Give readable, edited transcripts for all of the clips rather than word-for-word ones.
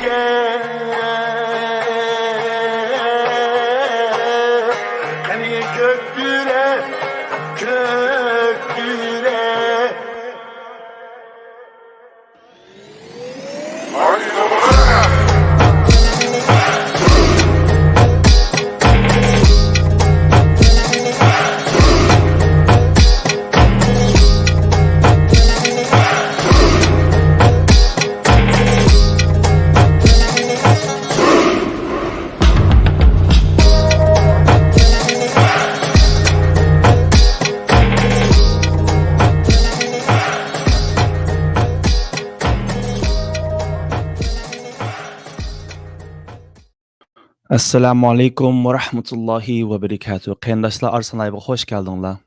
Hani köktüre, köktüre. Assalamu alaikum wa rahmatullahi wa barakatuh. Qarindoshlar, Arsenalga hoş geldinglar.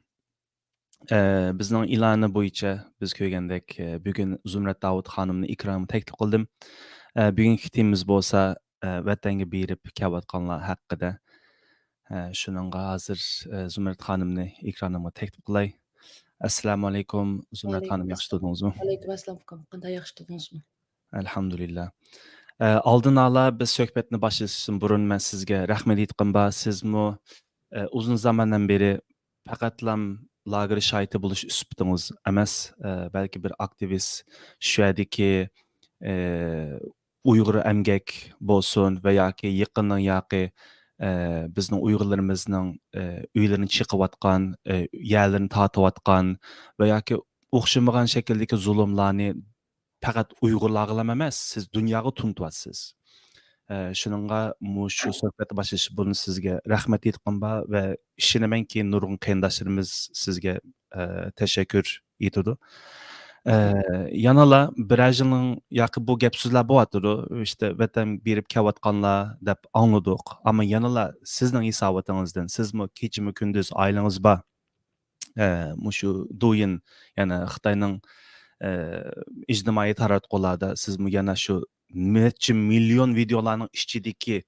Bizning ilani bo'yicha biz ko'rgandek bugun Zumrat Davud xonimni ikromi taklif qildim. Bugungi temamiz bo'lsa vatanga berib kelayotganlar haqida. Shuningga hozir Zumrat xonimni ikramimga taklif qilay. Assalomu alaykum Zumrat xonim, yaxshi turdingizmi? Alaykum assalom ukam. Qanday yaxshi turdingizmi? Alhamdulillah. Oldin ala biz suhbatni boshlashdan burun men sizga rahmat aytqim bor. Sizmi uzun zamondan beri faqatlam lager shayti bo'lish usputingiz emas, balki bir aktivist shu yerdagi Uyg'ur emgak bo'lsin va yoki yaqinning yoki bizning Uyg'urlarimizning uylarini chiqayotgan, yerlarini tortayotgan va yoki o'xshamagan shakldagi zulmlarni faqat Uyg'urlarga emas, siz dunyoga tuntyapsiz. Shuningga shu suhbatni boshlash burun sizga rahmat aytqim bor va ishonamanki nurg'un qarindoshlarimiz sizga tashakkur etadi. Yanala Brazilning yoki bu gap so'zlar bo'lyapti, işte vatan berib kelayotganlar deb angladik. Ammo yanala sizning hisobotingizdan sizmi kechimi kunduz oilangiz bor. Shu do'yin, ya'ni Xitoyning ijtimoiy taratqularda sizmi yana shu necha million videolarning ichidagi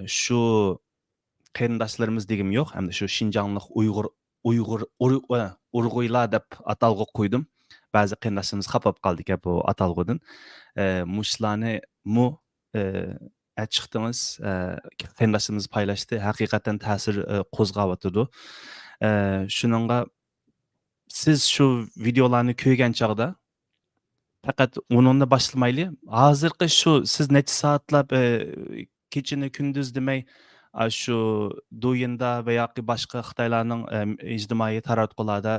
shu qarindoshlarimiz degim yo'q, hamda shu Xinjianglik Uyg'urlar deb atalg'i qo'ydim. Ba'zi qarindoshlarimiz xafa bo'lib qoldik bu atalg'idan. Mushlarni chiqdingiz, qarindoshlarimiz paylashdi, haqiqatan ta'sir qo'zg'ayotdi. Shuningga siz shu videolarni ko'rgan chog'da faqat uningni boshlamayli, hozirgi shu siz necha soatlab kechini kunduz demay shu do'yinda va yoki boshqa Xitoylarning ijtimoiy taratqularda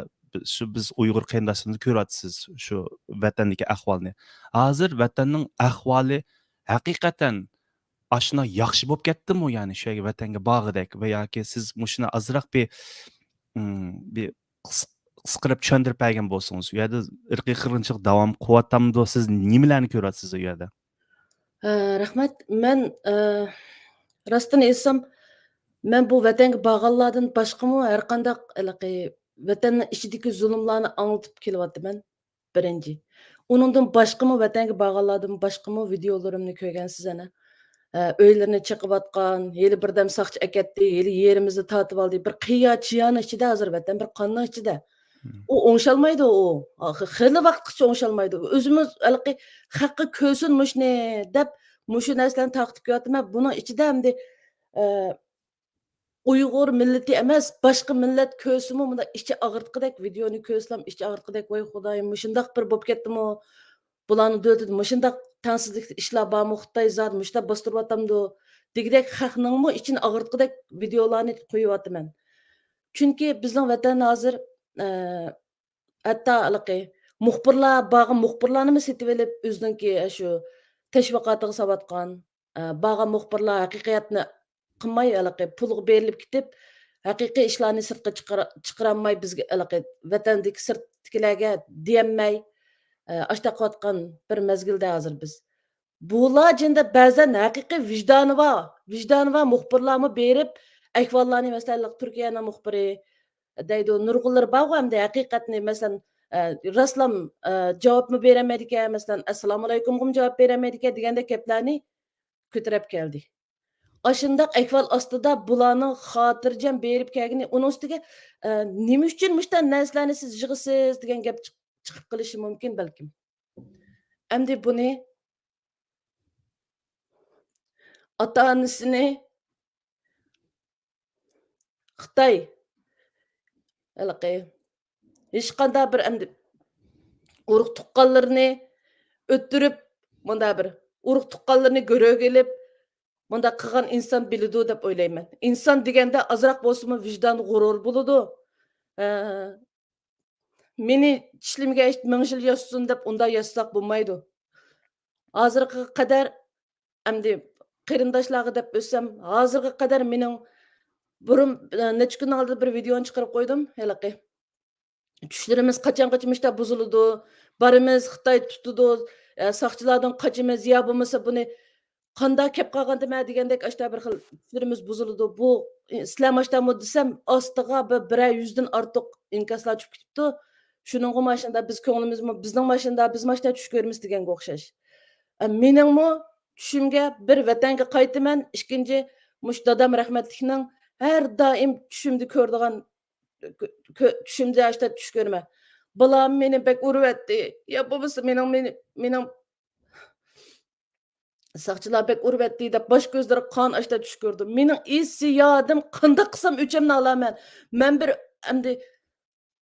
shu biz Uyg'ur qarindoshlarimizni ko'ryapsiz shu vatandagi ahvolni. Hozir vatanning ahvoli haqiqatan ashuna yaxshi bo'lib ketdimi, ya'ni shu vatanga bog'idek va yoki siz shuni azroq bir qisqirib tushuntirib bergan bo'lsangiz, u yerda irqiy qirg'inchilik davom qilyaptimi, siz nimalarni ko'ryapsiz u yerda? Rahmat. Men rostini aytsam, men bu vatanga bag'anlardan boshqami har qanday vatanning ichidagi zulmlarni anglatib kelyapman. Birinchi. Uningdan boshqami vatanga bag'anlardan boshqami videolarimni ko'rgansiz ana. Uylarini chiqayotgan, hali birdam saqchi akatdi, hali yerimizni tortib oldi. Bir qiyochiyan ichida hozir vatan bir qonning ichida. O o'ngshalmaydi u. Xeyli vaqtgacha o'ngshalmaydi. O'zimiz haqqa ko'sin mushni deb mushu narsalarni taqib ko'ryapman. Buning ichida hamda Uyg'ur millati emas, boshqa millat ko'simi bunda ichi og'ritqidek videoni ko'rsam, ichi og'ritqidek voy xudoyim, mushundaq bir bo'lib ketdimi? Bularni dövlətdə mushundaq tengsizlik ishlar bormi? Xitoy zot mushta bostiryaptamdi degidek xalqningmi ichini og'ritqidek videolarni qo'yyapman. Chunki bizning vatan hozir hatto muxbirlar borgan muxbirlarni setib olib o'ziniki shu tashviqotiga savatgan borgan muxbirlar haqiqatni qilmay pulga berilib ketib haqiqiy ishlarni sirtqa chiqarolmay bizga vatandagi sirtdagilarga deyolmay ashta qilayotgan bir mezgilda hozir biz. Bular jinda ba'zan haqiqiy vijdoni va muxbirlarni berib ahvollarni masalan Turkiyaning muxbiri deydi nurg'unlar bor hamda haqiqatni masalan raslam javobni beramaydi ekan, masalan assalomu alaykumga javob beramaydi ekan deganda gaplarni ko'tarib keldi. Ashundaq ahvol ostida bularning xotirjam berib kelgani uning ustiga nima uchun mushta narsalarni siz yig'isiz degan gap chiqib qolishi mumkin balkim. Endi buni ota-onasini Xitoy hech qanday bir endi urug' tuqqanlarini o'ttirib, bunda bir urug' tuqqanlarini go'rga ilib, bunda qilgan inson biladi deb o'ylayman. Inson deganda ozroq bo'lsa-mu vijdon, g'urur bo'ladi. Meni tishlimga 1000 yil yashasin deb unday yassak bo'lmaydi. Hozirga qadar endi qarindoshlarga deb o'tsam, hozirga qadar mening burun necha kun oldin bir videoni chiqarib qo'ydim. Haliqi tushlarimiz qachongacha mushta buziladi, barimiz Xitoy tutadi, soqchilardan qochimiz, yo bo'lmasa buni qanday kelib qolganda man degandek ashta bir xil tushlarimiz buziladi. Bu sizlar mashtami desam, ostiga bir 100 dan ortiq inkaslar tushib ketibdi. Shuningga mashanda biz ko'nglimizmi, bizning mashanda biz mashta tush ko'ramiz deganga o'xshash. Meningmi tushimga bir vatanga qaytaman, ikkinchi mush dadam rahmatlikning har doim tushimda ko'rdigan tushimda ashta tush ko'raman. Balam meni bek urvatdi. Ya bo'lmasa mening soqchilar bek urvatdi deb bosh ko'zlari qon ashta tush ko'rdim. Mening hissiyotım qanday qilsam o'chamni olaman. Men bir endi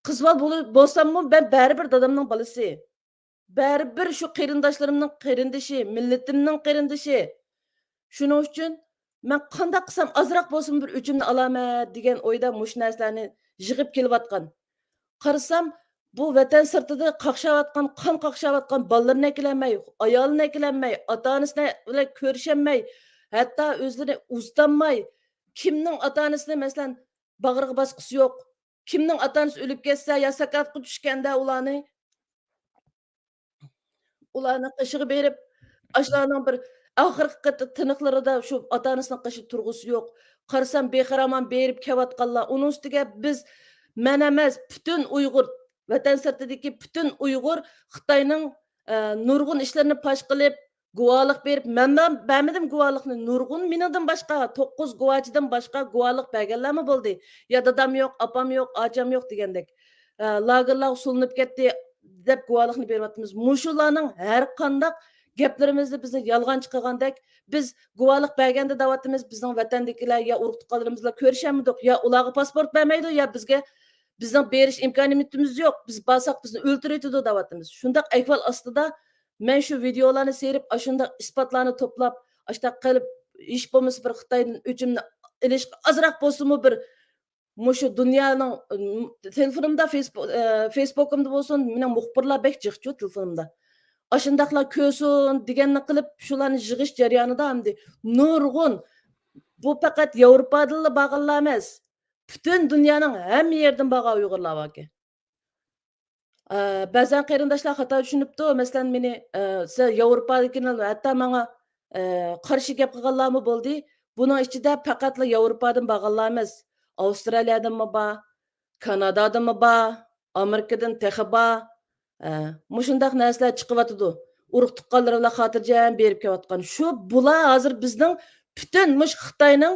qizval bo'lsammi, ben baribir dadamning balasi. Baribir shu qarindoshlarimning qarindoshi, millatimning qarindoshi. Shuning uchun men qanday qilsam ozroq bo'lsin bir o'chimni olaman degan o'yda mush narsalarni yig'ib kelayotgan. Qarasam, bu vatan sirtida qaqshayotgan, qon qaqshayotgan bolalarni ekilanmay, ayolni ekilanmay, ota-onasini bilan ko'rishamay, hatto o'zlarini uzdanmay, kimning ota-onasini masalan bag'riga bosqisi yo'q, kimning ota-onasi o'lib ketsa, yo sakatga tushganda ularni qishig'i berib, ashlarning bir oxirgi tiniqlarida shu ota-onasining qishi turg'usi yo'q. Qarasam bexaraman berib kelayotganlar. Uning ustiga biz men emas, butun Uyg'ur, vatan sirtidagi butun Uyg'ur Xitoyning nurg'un ishlarini pash qilib, guvohlik berib, men bermadim guvohlikni. Nurg'un meningdan boshqa 9 guvohchidan boshqa guvohlik berganlarmi bo'ldi? Ya dadam yo'q, opam yo'q, ocham yo'q degandek. Lagerlar usulinib ketdi deb guvohlikni beryapmiz. Mushularning har qanday gaplarimizni bizni yolg'onchi qilgandek, biz guvohlik berganda davatimiz bizning vatandagilar yo urug' tuqqanlarimiz bilan ko'rishamdik, yo ularga pasport bermaydi, yo bizga bizning berish imkoniyatimiz yo'q. Biz borsak bizni o'ltiraydi davatimiz. Shundaq ahvol ostida men shu videolarni serib, shundaq isbotlarni to'plab, ashta qilib ish bo'lmasa bir Xitoydan o'chimni ilish ozroq bo'lsa-mu bir mushu dunyoning telefonimda Facebook'imda bo'lsin, mening muxbirlar bek jiqchu telefonimda. Ashundaqlar ko'rsin deganni qilib, shularni yig'ish jarayonida hamdi nurg'un bu faqat Yevropadan borganlar emas, butun dunyoning hamma yerdan borgan Uyg'urlar bor ekan. Ba'zan qarindoshlar xato tushunibdi. Masalan, meni siz Yevropadagilar hatto menga qarshi gap qilganlarmi bo'ldi. Buning ichida faqat Yevropadan borganlar emas, Avstraliyadanmi bor, Kanadadanmi bor, Amerikadan texi bor. Mushundaq narsalar chiqyotidi. Urug' tuqqanlar bilan xotirjam berib kelayotgan. Shu bular hozir bizning butun mush Xitoyning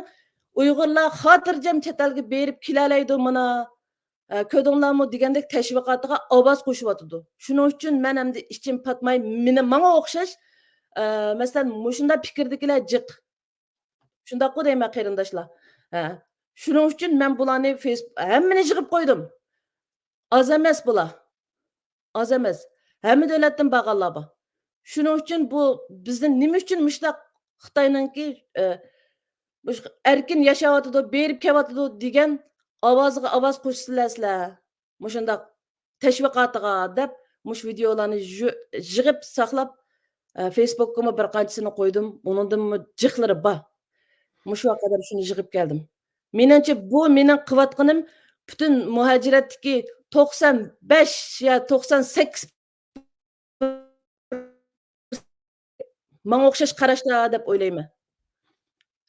Uyg'urlar xotirjam chet elga berib kelalaydi mana. Ko'rdinglarmi degandek tashviqotiga ovoz qo'shyotidi. Shuning uchun men endi ichim patmay, menga o'xshash masalan mushunda fikrdagilar jiq. Shundaqku deyman qarindoshlar. Shuning uchun men bularni hammani yig'ib qo'ydim. Az emas bular. Az emas. Hamma davlatdan borganlar bor. Shuning uchun bu bizni nima uchun mushtaq Xitoyninki erkin yashayotidi, berib kelyotidi degan ovozga ovoz qo'shsizlar. Mushundaq tashviqotiga deb mush videolarni yig'ib saqlab Facebook'ga bir qanchisini qo'ydim. Uningdan jiqlari bor. Mushu qadar shuni yig'ib keldim. Menimcha bu mening qilayotganim butun muhojiratdagi 95 yo 98 menga o'xshash qarashlar deb o'ylayman.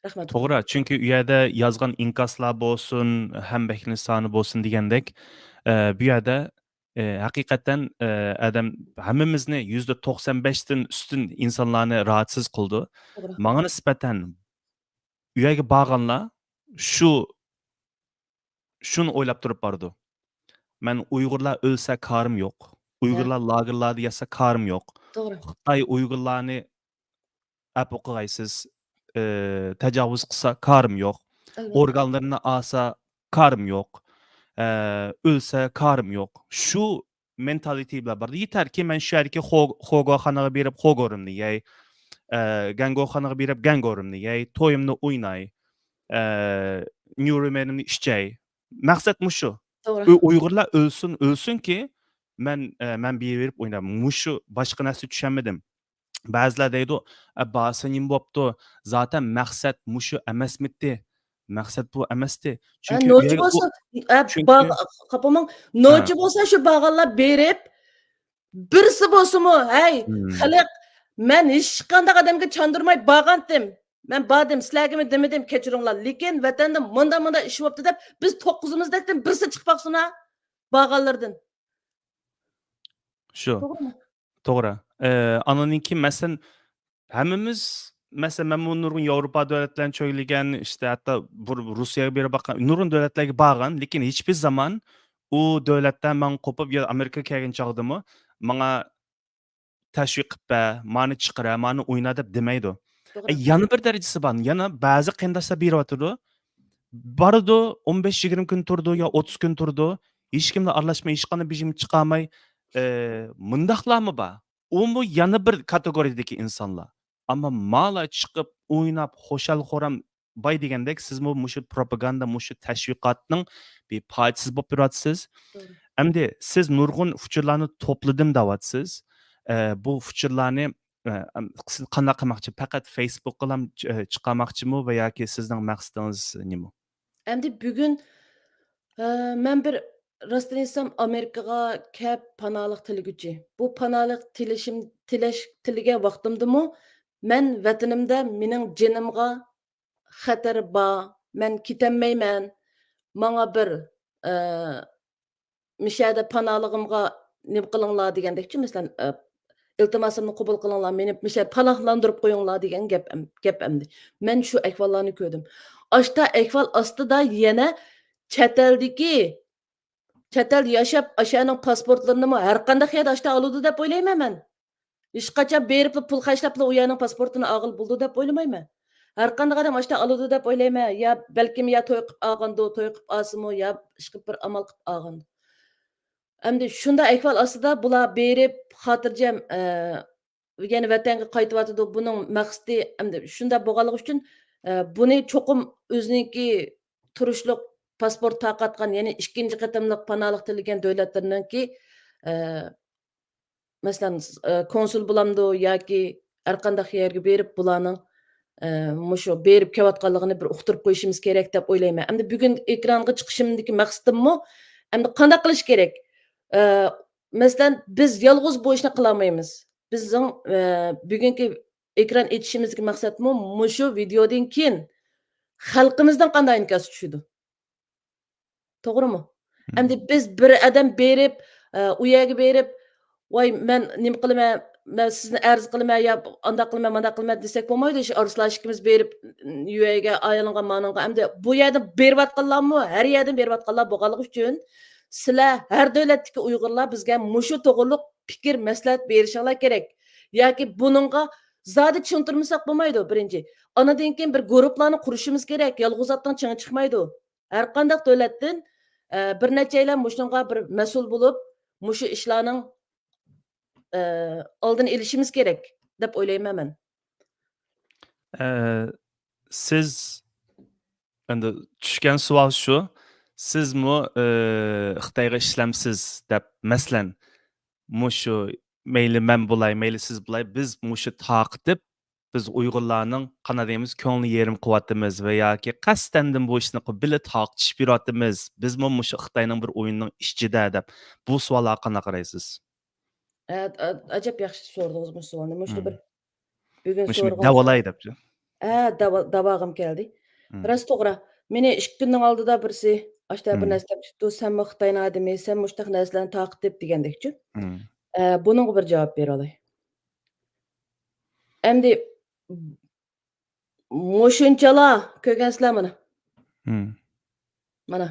Rahmat. To'g'ri, chunki u yerda yozgan inkaslar bo'lsin, hambakni soni bo'lsin degandek, bu yerda haqiqatan adam hammamizni %95 dan ustun insonlarni rahatsiz qildi. To'g'ri. Menga nisbatan u yerga borganlar shuni o'ylab turib bordi. Men Uyg'urlar o'lsa korim yo'q. Uyg'urlar lagerlarda yasa korim yo'q. To'g'ri. Xitoy Uyg'urlarni o'qig'aysiz, tecavüz kılsa karım yok. Elbette. Organlarını alsa karım yok. Ölse karım yok. Şu mentality bilen bardy. Yeter ki men şu yerki hogaxanaga berip hogorumni yey. Gangoxanaga berip gangorumni yey. Toyumni oynay. Newromenimni işçey. Maksat muşu. Doğru. Uygurlar ölsün ki men bir verip oynam. Muşu başka narsa düşenmedim. Ba'zilar deydi, "Basanim boptu. Zaten maksat muşu emasmidi. Maksat bu emasdi." Çünkü Noçu bolsa, çünkü kapamang, ha. noçu bolsa şu bağanlar berip, birisi bolsumu, hey, Hmm. xalq, men hiç qandaq adamga çandırmay bağandım. Men badım, sizlarga demedim, kechiringlar. Lekin vatanda munda ish bopti deb, biz 9'umuzdakdan birisi chiqib baqsin ha, bağanlardan. Şu. To'g'rimi? To'g'ri. Anoninki masalan hammamiz masalan men bu nurg'un Yevropa davlatlarini cho'ylagan, işte hatto Rossiyaga berib baqqan nurg'un davlatlarga borgan, lekin hech bir zaman u davlatdan men qo'pib yo Amerikaga kelgan chog'dimi manga tashviq qilib mani chiqira, mani o'yna deb demaydi. To'g'ri. Yana bir darajasi bor. Yana ba'zi qarindoshlar beryotidi. Bordi 15-20 kun turdi yo 30 kun turdi. Hech kimni aralashmay, hech qanday bijim chiqarmay, mundaqlarmi bor? Umu yana bir kategoriyadagi insonlar. Ammo mala chiqib, o'ynab, xo'shal-xo'ram boy degandek, siz mushu propaganda, mushu tashviqotning bir foydasiz bo'lib yuratsiz. To'g'ri. Endi siz nurg'un fikrlarni to'pladim deyapsiz. Bu fikrlarni siz qanday qilmoqchi? Faqat Facebookga ham chiqarmoqchimi va yoki sizning maqsadingiz nima? Endi bugun men bir rostini aytsam Amerikaga kelib panohlik tilaguvchi. Bu panohlik tilaga vaqtimdimi men vatanimda mening jinimga xatar bor. Men ketanmayman. Manga bir mishada panohligimga nima qilinglar degandekchi, masalan, iltimosimni qabul qilinglar, meni misha panohlantirib qo'yinglar degan gap endi. Men shu ahvollarni ko'rdim. Ashta ahvol ostida yana chet el yashab, o'shaning pasportlarini har qanday hayot ashta oladi deb o'ylayman men. Hech qachon berib pul xarjlab u yerning pasportini og'il bo'ldi deb o'ylamayman. Har qanday odam ashta oladi deb o'ylayman. Ya balkim ya to'y qilib olgandi, to'y qilib olsimi, ya ishqib bir amal qilib olgandi. Endi shunda ahvol ostida bular berib xotirjam yana vatanga qaytyotidi. Buning maqsadi endi shunda bo'lganligi uchun buni cho'qim o'ziniki turishliq pasport taqatgan, ya'ni ikkinchi qatamliq panohlik tilagan davlatlarninki masalan konsul bo'lamdi yoki har qanday yerga berib bularning mushu berib kelayotganligini bir uqtirib qo'yishimiz kerak deb o'ylayman. Endi bugun ekranga chiqishimdagi maqsadimmi, endi qanday qilish kerak? Masalan, biz yolg'iz bu ishni qila olmaymiz. Bizning bugungi ekran etishimizdagi maqsadmi mushu videodan keyin xalqimizdan qanday inkas tushadi? To'g'rimi? Endi biz bir odam berib, u yerga berib, "Voy, men nima qilaman? Men sizni arz qilaman, yo undaq qilaman, mundaq qilaman" desak bo'lmaydi. Shu arzlar ikkimiz berib, UAga, ayolga, manonga. Endi bu yerda berayotganlarmi, har yerdan berayotganlar bo'lganligi uchun sizlar har davlatdagi Uyg'urlar bizga mushu to'g'riliq fikr, maslahat berishinglar kerak. Yoki buningga zodi tushuntirmasak bo'lmaydi birinchi. Anadan keyin bir guruhlarni qurishimiz kerak. Yolg'iz otdan chiqib chiqmaydi. Har qanday davlatdan bir nechalar mushunga bir mas'ul bo'lib, mushu ishlarning oldini olishimiz kerak deb o'ylayman men. Siz endi tushgan savol shu. Sizmi Xitoyga ishlamsiz deb masalan mushu mayli men bo'lay, mayli siz bo'lay, biz mushu taqitib biz Uyg'urlarning qana deymiz, ko'ngli yerim qilyapmiz va yoki qasddan bu ishni qilib bila taqitishib yuryapmiz. Bizmi mushu Xitoyning bir o'yinining ishchida deb bu savolga qanaqa qaraysiz? Ajab yaxshi so'radingiz bu savolni. Mushu bir bugun Mushu so'rag'an davolay debchi. davog'im keldi. Rost to'g'ri. Meni 2 kunning oldida birisi ashta bir narsa aytibdi. "Sen Xitoyning odami, sen mushtaq narsalarni taqitib" degandekchi. Buningga bir javob bera olay. Endi mushunchalar ko'rgansizlar mana. Mana.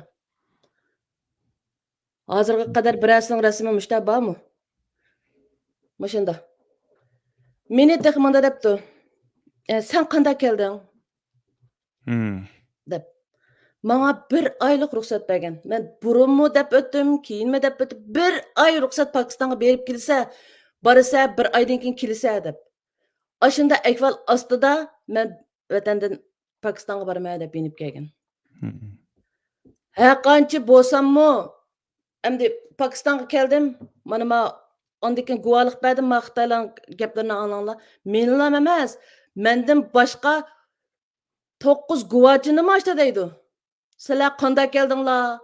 Hozirga qadar birasining rasmi mushta bormi? Mushunda. Meni tex manda debdi. Sen qanday kelding? deb. Manga 1 oylik ruxsat bergan. Men burunmi deb o'tdim, keyinmi deb o'tib 1 oy ruxsat Pokistonga berib kelsa, borsa 1 oydan keyin kelsa deb. Ashunda ahvol ostida men vatandan Pokistonga bormay deb yenib kelgan. Ha qancha bo'lsammi, endi Pokistonga keldim. Mana ondan keyin guvohlik berdim, Xitoylar gaplarini anglanglar. Menlar emas, mendan boshqa 9 guvohchini mashta deydi. Sizlar qanday keldinglar?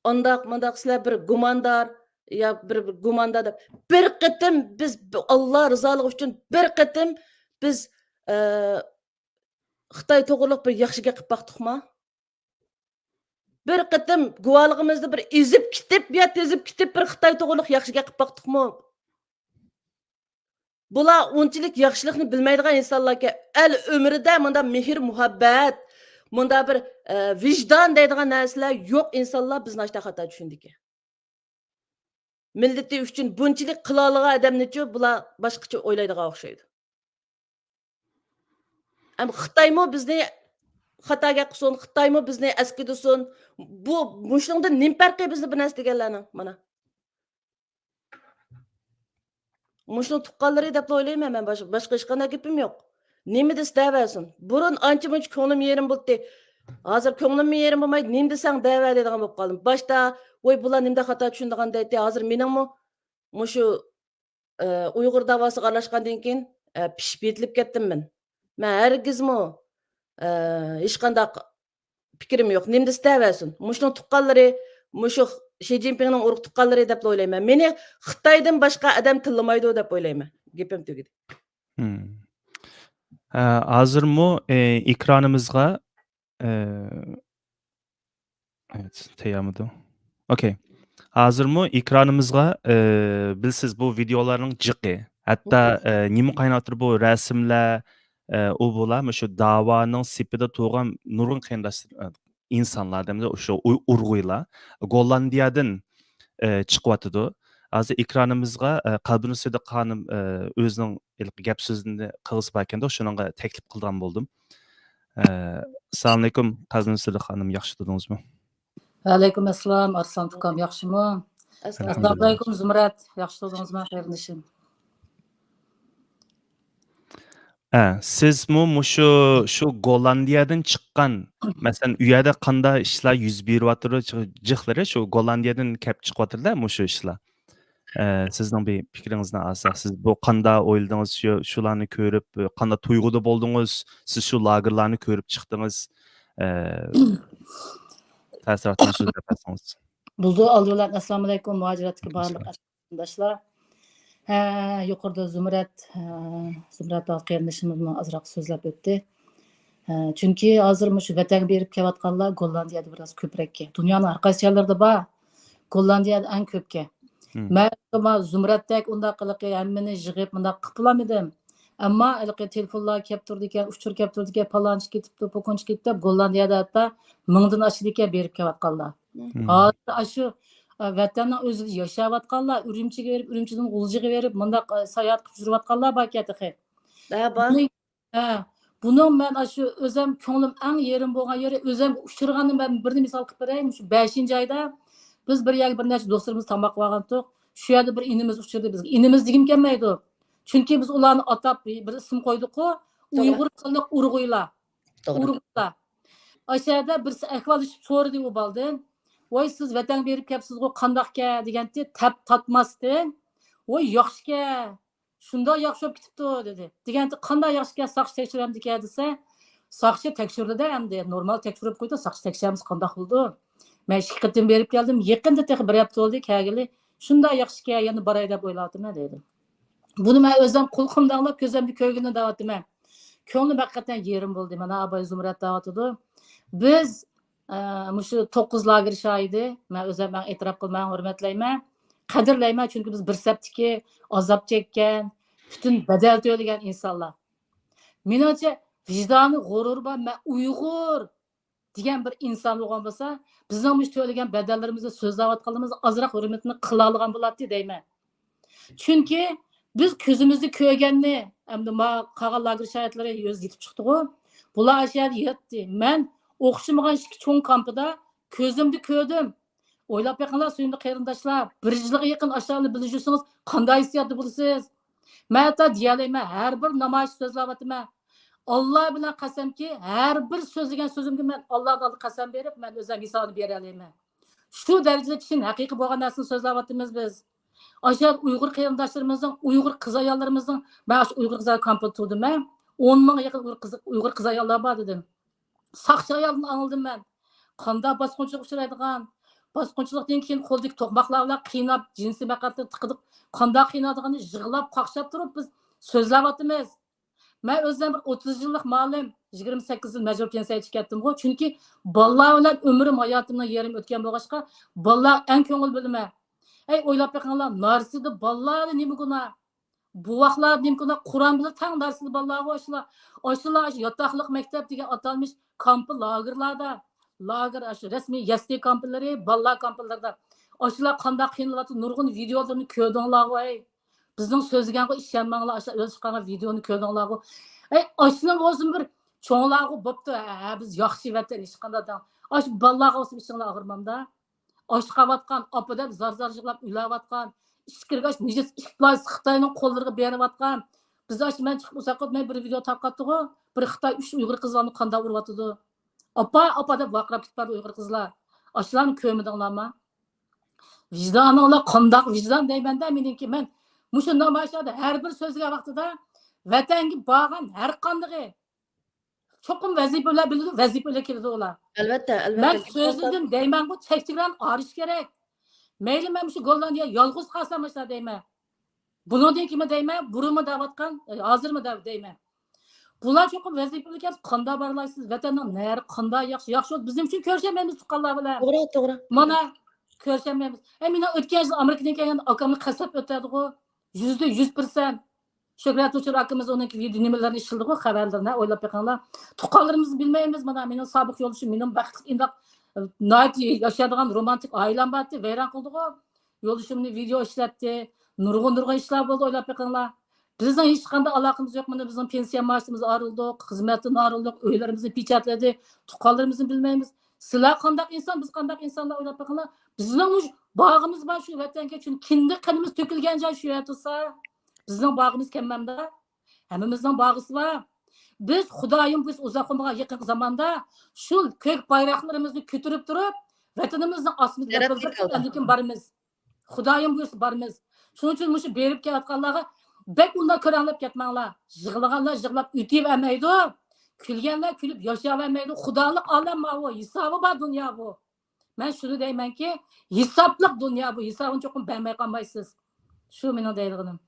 Ondaq sizlar bir gumondor ya bir gumondor deb. Bir qitim biz Alloh rizoligi uchun bir qitim biz Xitoy to'g'riliq bir yaxshiga qilib baqdiqmi? Bir qitim guvohligimizni bir ezib ketib, ya tezib ketib bir Xitoy to'g'riliq yaxshiga qilib baqdiqmi? Bular unchalik yaxshilikni bilmaydigan insonlarga el umrida bunda mehr muhabbat, bunda bir vijdon deydigan narsalar yo'q insonlar bizni ashta xato tushundiki. Millati uchun bunchalik qila olgan odamni-chi bular boshqacha o'ylaydigan o'xshaydi. Am Xitoymi bizni xatoga qilsin, Xitoymi bizni askidisin. Bu mushuningda nim farqi bizni bu narsa deganlarning mana. Mushun tuqqanlari deb o'ylayman men boshqa hech qanday gapim yo'q. Nima desa deversin. Burun ancha-muncha ko'nglim yerim bo'ldi. Hozir ko'nglim yerim bo'lmaydi. Nim desang dever deydigan bo'lib qoldim. Boshda voy bular nimda xato tushundigan deydi. Hozir meningmi mushu Uyg'ur davosiga aralashgandan keyin pishib yetilib ketdim men. Men hargizmi hech qanday fikrim yo'q. Nim desa deversin. Mushun tuqqanlari mushu Xi Jinpingning urug' tuqqanlari deb o'ylayman. Meni Xitoydan boshqa odam tillamaydi deb o'ylayman. Gapim tugadi. Hozirmi ekranimizga evet, tayyormidi? Okay. Hozirmi ekranimizga bilsiz bu videolarning jiqi, hatto nima qaynatır bu rasmlar u bular shu da'voning sepida turgan nurg'un qarindoshlar insonlar demda o'sha urg'uylar Gollandiyadan chiqyotidi. Hozir ekranimizga Qalbinur Sidiq xonim o'zining gap so'zini qilg'isi bor ekanda, shunga taklif qilgan bo'ldim. Assalomu alaykum Qalbinur Sidiq xonim, yaxshi turdingizmi? Alaykum assalom, Arslon ukam, yaxshimi? Assalomu alaykum Zumrat, yaxshi turdingizmi, qarindishim? Sizmi shu Gollandiyadan chiqqan, masalan, u yerda qanday ishlar yuz beryapti, jihlari shu Gollandiyadan kelib chiqyapti-da, shu ishlar. Sizning bir fikringizni alsak, siz bu qanday o'yladingiz, shularni ko'rib, qanday tuyg'uda bo'ldingiz, siz shu lagerlarni ko'rib chiqdingiz, ta'sirotini so'zlab bersangiz. Buldu aldılar, assalomu alaykum muhojiratga barliq qarindoshlar. Yuqorida Zumrat qarindishimiz azroq so'zlab o'tdi. Chunki hozir shu vatan berib kelayotganlar Gollandiyada biroz ko'proq. Dunyoning har qaysi joylarida bor. Gollandiyada eng ko'pga. Men Zumratdek unda qiliqi hammani yig'ib bunda qilolmadim. Ammo ilqi telefonlar kelib turdi ekan, uchur kelib turdi ekan, palonchi ketibdi, po'qonchi ketdi. Gollandiyada hatto 1000 dan oshib ekan berib kelayotganlar. Hozir shu vatanning o'zida yashayotganlar, Urumchiga berib, Urumchidan G'uljiga berib, bunda sayohat qilib yurayotganlar bor ketixi. Buning men shu o'zim ko'nglim eng yerim bo'lgan yeri, o'zim uchirganni men birni misol qilib berayim. Shu 5-oyda biz bir yerga bir necha do'stlarimiz tamoq qilgandik. Shu yerda bir inimiz uchirdi bizga. Inimiz degim kelmaydi. Chunki biz ularni atab bir ism qo'ydik-ku, Uyg'ur qiliq urg'uylar. Urg'uylar. Aşağıda birisi ahvolishib so'radi u baldan. Voy siz vatan berib kelibsiz-ku, qandoqqa deganda tatmasdan. Voy yaxshika. Shunda yaxshi bo'lib ketibdi dedi. Deganda qanday yaxshika soqchi tekshiramdi desa, soqchi tekshirdi-da, endi normal tekshirib qo'ydi, soqchi tekshiramiz qandoq bo'ldi. Men ikki qitim berib keldim, yaqinda tex bir hafta bo'ldi, kelgili. Shunda yaxshika, yana boray deb o'yladim dedim. Buni men o'zim qulqimda anglab, ko'zimni ko'rgini da'vatim. Ko'nglim haqiqatan yerim bo'ldi. Mana Abay Zumrat da'vatidi. Biz shu 9 lager shohidi, men o'zim e'tirof qilman, hurmatlayman, qadrlayman, chunki biz bir saptiki azob chekkan, butun badal to'lagan insonlar. Menimcha vijdoni g'urur bor, men Uyg'ur degan bir inson bo'lgan bo'lsa, bizning mush to'lagan badallarimizni so'zlayotganimiz azroq hurmatini qila olgan bo'ladi deyman. Chunki biz ko'zimizni ko'rganni, Endi ma qolgan lager şahitlari o'zi yetib chiqdi-ku. Bular aşağıda yetdi. Men o'xshamagan ikki cho'ng kampida ko'zimni ko'rdim. O'ylab beqinglar, suyimli qarindoshlar, bir yilga yaqin aşağıda bilishsangiz qanday hissiyatda bo'lasiz? Men hatto deyalayman, har bir namoyish so'zlayapman. Allah bilan qasamki, har bir so'zlagan so'zimga men Allohga oldi qasam berib, men o'zim hisobini bera olaman. Shu darajada kishining haqiqiy bo'lgan narsani so'zlayapmiz biz. Aşağı Uygur qarindoshlarımızın, Uygur qiz ayollarimizning, men shu Uygur qiz kampida turdim men. 10 ming yaqin Uygur qiz ayollar bor dedim. Saqchi ayolni anladım men. Qanday bosqinchilik uchraydigan, bosqinchilikdan keyin qo'ldagi to'qmoqlar bilan qiynab, jinsiy maqsadda tiqidib, qanday qiynadiganini yig'lab, qaqshab turib biz so'zlayapmiz. Men o'zim bir 30 yillik ma'lum 28 yil majbur pensiyaga chiqatdim-ku, chunki bolalar bilan umrim, hayotimning yerim o'tgan bo'lg'achqa, bolalar eng ko'ngil bilma. Ey o'ylab beqinglar, narsida bolalar nima guna? Bu vaqtlar nima guna? Qur'on bilan tang narsida bolalar o'shlar. Oshlar yotoqliq maktab degan atalmish kamp lagerlarda, lager shu rasmiy yasti kamplari, bolalar kamplarida. Oshlar qanday qiynalyapti, nurg'un videolarni ko'rdinglar-ku. Bizning so'zganga ishonmanglar, o'z chiqqan videoni ko'rdinglar-ku. Ey oshlar o'zim bir cho'nglarga bo'pti. Ha biz yaxshi vatan ish qandadan. Osh bolalarga o'sib ishinglar og'irmamda. Oshqavatgan, opida zar-zar yig'lab uylayotgan, ishkirgash nijis ishlar Xitoyning qo'llariga berayotgan. Biz men chiqib uzoqot men bir video tarqatdik-ku. Bir Xitoy 3 Uyg'ur qizlarni qanday uryapti. Opa deb vaqirab ketdi Uyg'ur qizlar. Oshlarni ko'midinglarmi? Vijdoninglar qandoq vijdon deyman-da meniki men. Mushu namoyishlarda har bir so'zga vaqtida vatanga borgan har qanday cho'qim vazifalar biladi, vazifalar keladi ular. Albatta. Men so'zladim deyman, bu chekchigan arish kerak. Mayli men shu Gollandiya yolg'iz qolsam ishlar deyman. Bundan keyin deyman, burunmi davatgan, hozirmi deyman. Bular cho'qim vazifalar kelib qanday borlaysiz? Vatanning nari qanday yaxshi bizim uchun ko'rshamaymiz tuqqanlar bilan. To'g'ri. Mana ko'rshamaymiz. Meni o'tgan yil Amerikadan kelgan akamni qasab o'tadi-ku. %100%. Şöhret uçur akımız onun gibi nimalarni ishildi-ku, xabarlarni o'ylab beqinglar. Tuqqanlarimizni bilmaymiz. Mana mening sobiq yo'lishim, mening baxtli indoq yashaydigan romantik oilam bor, vayron qildi-ku. Yo'lishimni video ishlatdi, nurg'un ishlar bo'ldi, o'ylab beqinglar. Bizning hech qanday aloqamiz yo'q. Mana bizning pensiya maoshimiz arildik, xizmatdan arildik, uylarimizni pichatladi, tuqqanlarimizni bilmaymiz. Sizlar qanday inson, biz qanday insonlar o'ylab beqinglar. Bizning bog'imiz bor shu vatanga, chunki kindi qanimiz to'kilgan joy shu yer tursa. Bizning bog'imiz kemmamda. Hammamizning bog'isi bor. Biz Xudoyim biz uzoqqa yaqin zamonda shu ko'k bayroqlarimizni ko'tarib turib, vatanimizning ostida lekin borimiz. Xudoyim biz borimiz. Shuning uchun mushu berib kelayotganlarga bek undan ko'ranlab ketmanglar. Yig'laganlar yig'lab o'tib olmaydi. Kulganlar kulib yashay olmaydi. Xudolik olam bu, hisobi bor dunyo bu. Men shuni deymanki, hisobliq dunyo bu. Hisobini cho'qim bermay qolmaysiz. Shu mening deydiganim.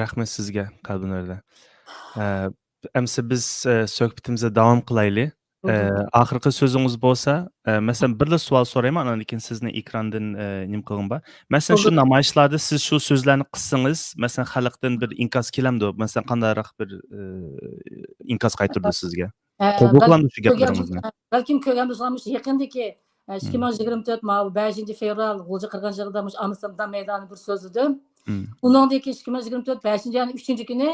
Rahmat sizga qalbinlarda. Amsa biz suhbatimizni davom qilaylik. Oxirgi so'zingiz bo'lsa, masalan birla savol so'rayman, undan keyin sizni ekrandan nim qilg'im bor. Masalan shu namoyishlarda siz shu so'zlarni qilsangiz, masalan xalqdan bir inkos kelamdi, masalan qandayroq bir inkos qaytirdi sizga? Qabul qilamiz shu gaplaringizni. Balkim ko'rganmiz yaqindagi 2024 5 fevral G'ulji qirg'inchig'ida Amsterdam maydonida bir so'zladim. Undan keyin 2024 5-yanvar 3-chi kuni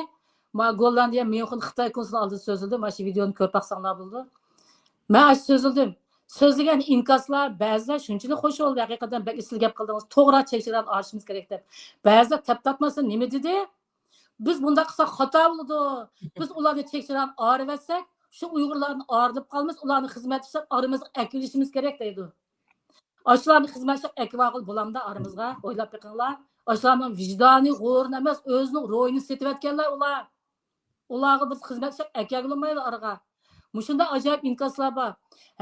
Gollandiya Myunxen Xitoy konsulxonasi oldida so'zladim. Mana shu videoni ko'rib baqsanglar bo'ldi. Men so'zladim. So'zlagan inkoslar ba'zilar shunchalik xush bo'ldi. Haqiqatan bak isl gap qildingiz. To'g'ri chekchilarni arishimiz kerak deb. Ba'zilar taptatmasa nima dedi? Biz bunda qilsak xato bo'ladi. Biz ularni chekchilarni arib etsak, shu Uyg'urlarni arib qolmiz, ularni xizmat ishlab arimizga akilishimiz kerak deydi. Ashlarni xizmat ishlab akvaqil bo'lamda arimizga o'ylab beqinglar. Ashlarning vijdoniy g'o'rini emas, o'zining ro'yini setayotganlar ular. Ularga biz xizmat ishlab akagilmaydi araga. Mushunda ajoyib inkoslar bor.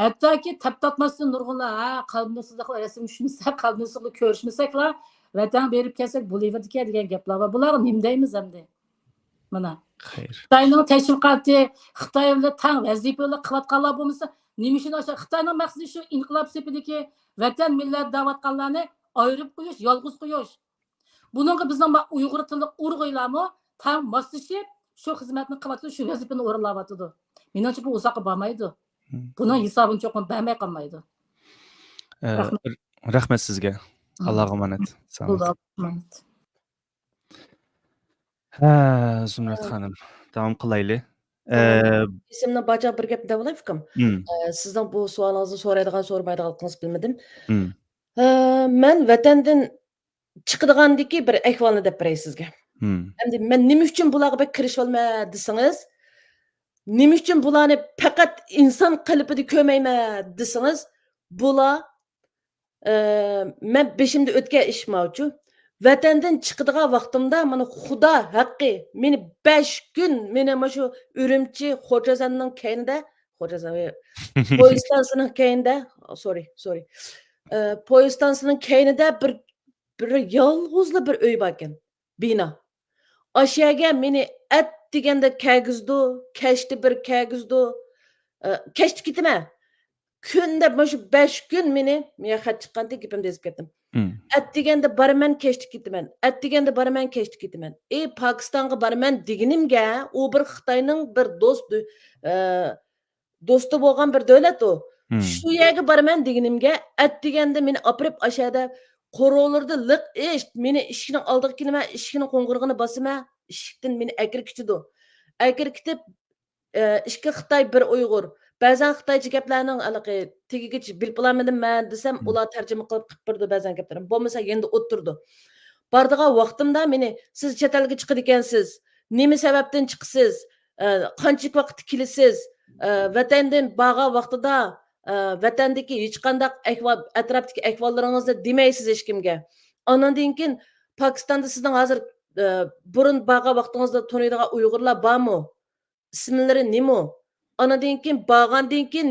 Hattoki taptatmasdan nurg'unlar, qalbni sizlar rasm tushmasak, qalbni sizlar ko'rishmasaklar, vatan berib kelsak bo'laverdi degan gaplar bor. Bular nima deymiz endi? Mana. Xayr. Xitoyning tashviqoti, Xitoy bilan tang vazifalar qilayotganlar bo'lmasa, nima uchun o'sha Xitoyning maqsadi shu inqilob sepidagi vatan millat da'vatganlarni ayirib qo'yish, yolg'iz qo'yish. Buningga bizning Uyg'ur tili urg'iylarmi tang moslashib, shu xizmatni qilyapti, shu vazifani o'rinlayapti. Menimcha bu uzoqqa bormaydi. Buning hisobini cho'qim bermay qolmaydi. Rahmat sizga. Allohga omonat. Sog' bo'ling. Ha, Zumrat Hanım. Davom qilaylik. Esimni baca bir gap deb olayım. Hmm, Sizning bu savolingizni so'raydigan, so'ramaydiganligingizni bilmadim. hmm, Men vatandan chiqadiganiki bir ahvolni deb beray sizga. hmm, Endi men nima uchun bularga bek kirishib olma desangiz, nima uchun bularni faqat inson qalbida ko'rmayman desangiz, bular men beshimda o'tgan ish mavju. Vatandan chiqadigan vaqtimda mana Xudo haqqi meni 5 kun meni mana shu Urumchi Xo'jazonning keyinida Xo'jazon poyezd stansiyaning keyinida sorry. Poyezd stansiyaning keyinida bir yolg'izli bir uy bor ekan. Bino. O'sha yerga meni at deganda kagizdi, kechda bir kagizdi. Kechda ketaman. Kunda mana shu 5 kun meni men xat chiqqanda gapimni ezib ketdim. hmm. At deganda boraman, kechda ketaman. At deganda boraman, kechda ketaman. Pokistonga boraman deganimga, u bir Xitoyning bir do'sti bo'lgan bir davlat u. Shu yerga boraman deganimga, at deganda meni opirib ashada qo'rovlarda liq meni eshikning oldiga kelaman, eshikning qo'ng'irog'ini bosaman, eshikdan meni akirkitidi. Akirkitib ikki Xitoy, bir Uyg'ur. Ba'zan Xitoycha gaplarning aniqi tegigicha bilib olmadim man desam, ular tarjima qilib berdi ba'zan gaplarim. Bo'lmasa endi o'tirdi. Bardigan vaqtimda meni siz chet elga chiqadi ekansiz. Nima sababdan chiqsiz? Qancha vaqt kelasiz? Vatandan bag'a vaqtida vatandagi hech qanday ahvol, atrofdagi ahvollaringizni demaysiz hech kimga. Ondan keyin Pokistonda sizning hozir burun bag'a vaqtingizda taniydigan Uyg'urlar bormi? İsmlari nima? Anadan keyin borgandan keyin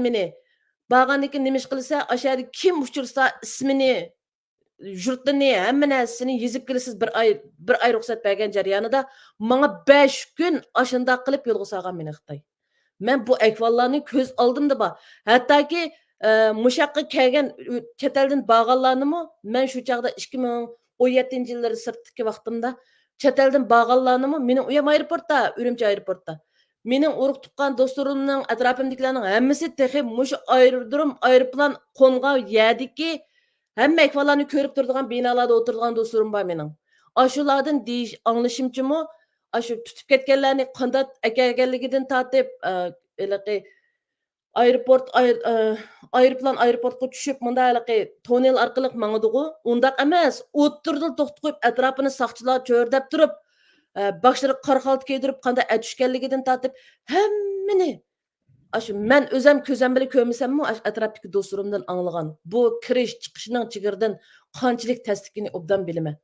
borgandan keyin nima ish qilsa, o'sha kim uchursa ismini, yurtini, hamma narsasini yezib kelasiz bir ay ruxsat bergan jarayonida menga 5 kun ashunda qilib yo'lga solgan meni Xitoy. Men bu ahvollarni ko'z oldimda bor. Hattoki mushaqqa kelgan chet eldan borganlarnimi men shu chaqda 2017-yillari sirtdagi vaqtimda chet eldan borganlarnimi meni u ham aeroportda, Urumchi aeroportda. Mening urug' tuqqan do'stlarimning, atrofimdagilarning hammasi texi mushu aeroplan qo'ngan yerdagi hamma ahvollarni ko'rib turadigan binolarda o'tiradigan do'stlarim bor mening. Ashulardan deyish anglashimchimi, ashu tutib ketganlarni qanday akelganligidan tortib, aeroportga tushib mundaqi tonel orqali mangadigu, undaq emas. O'tirdi to'xtab qo'yib atrofini soqchilar cho'rdab turib, boshları qora xalta kiydirib qanday tushganligidan tortib hammani ashu men o'zim ko'zim bilan ko'rmasammi atrofdagi do'stlarimdan anglagan bu kirish chiqishning chigirdan qanchalik tasdigini obdan bilaman.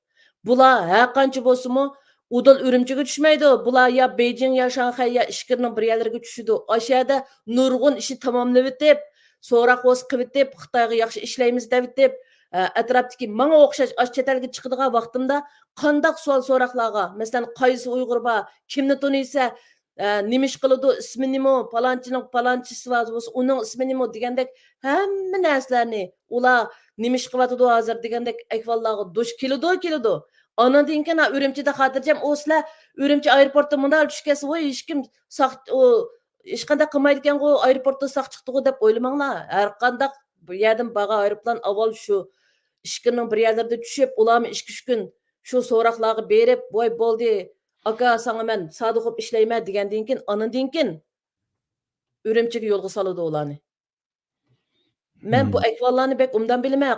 Bular har qancha bo'lsa-mu udal Urumchiga tushmaydi. Bular ya Beijing ya Shanxay ya ishkirning bir yerlariga tushidi. O'sha yerda nurg'un ishi tamomlab o'tib, so'roq o'z qilib o'tib, Xitoyga yaxshi ishlaymiz deb o'tib, atrofdagi menga o'xshash chet elga chiqadigan vaqtimda qandaq savol so'roqlarga, masalan, qaysi Uyg'ur bor, kimni taniysa, nima ish qiladi, ismi nima, palonchining palonchisi bo'lsa, uning ismi nima degandek hamma narsalarni ular nima ish qilyotidi hozir degandek ahvollarga duch keladi. Ondan keyin Urumchida xotirjam o'slar Urumchi aeroportda mundal tushkasi, voy hech kim hech qanday qilmaydi ekan-ku, aeroportda saq chiqdi-ku deb o'ylamanglar. Har qanday bu yerdan borgan aeroplan avval shu ishkining bir yerlarda tushib, ularni 2-3 kun shu so'roqlarga berib, voy bo'ldi, aka sanga men sodiq bo'lib ishlayman degandan keyin, ondan keyin Urumchiga yo'lga soladi ularni. Men bu ahvollarni bek umdan bilaman,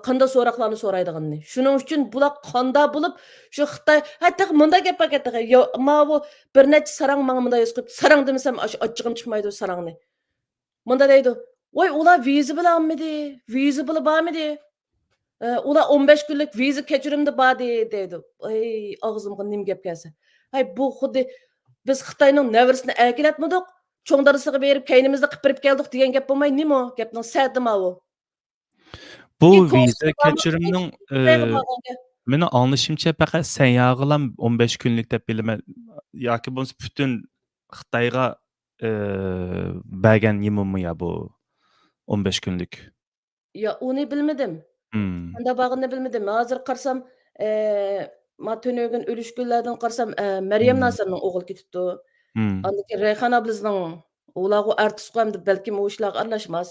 qanday so'roqlarni so'raydiganini. Shuning uchun bular qanday bo'lib shu Xitoy hatto munda gap paketda yo ma bu bir necha sarang menga munda yoz qo'yib, sarang demasam ochchig'im chiqmaydi sarangni. Munda deydi, "Voy, ular viza bilanmidi? Viza bilan bormidi? Ular 15 kunlik viza kechirimda bor deydi." Ay, og'zimga nim gap kelsa. Hay bu xuddi biz Xitoyning navrisini akilatmadik. Cho'ng darasiga berib, kaynimizda qilib berib keldik degan gap bo'lmay, nima? Gapning sa'dimi u? Bu to'g'ri viza bormoq kechirimning Xitoyga borganga. meni anglashimcha faqat sayyohlar 15 kunlik deb bilaman. Yoki bo'lmasa butun Xitoyga bergan yimimi ya bu 15 kunlik. Ya uni bilmadim. Hmm. Qanday borganini bilmadim. Hozir qarsam, ma tönögün ölüş günlerden qarsam, Maryam Nasırning o'g'li ketibdi. Hmm. Andan keyin Rayhon ablizning ularga artist qo'yamdi, balkim u ishlarga aralashmas.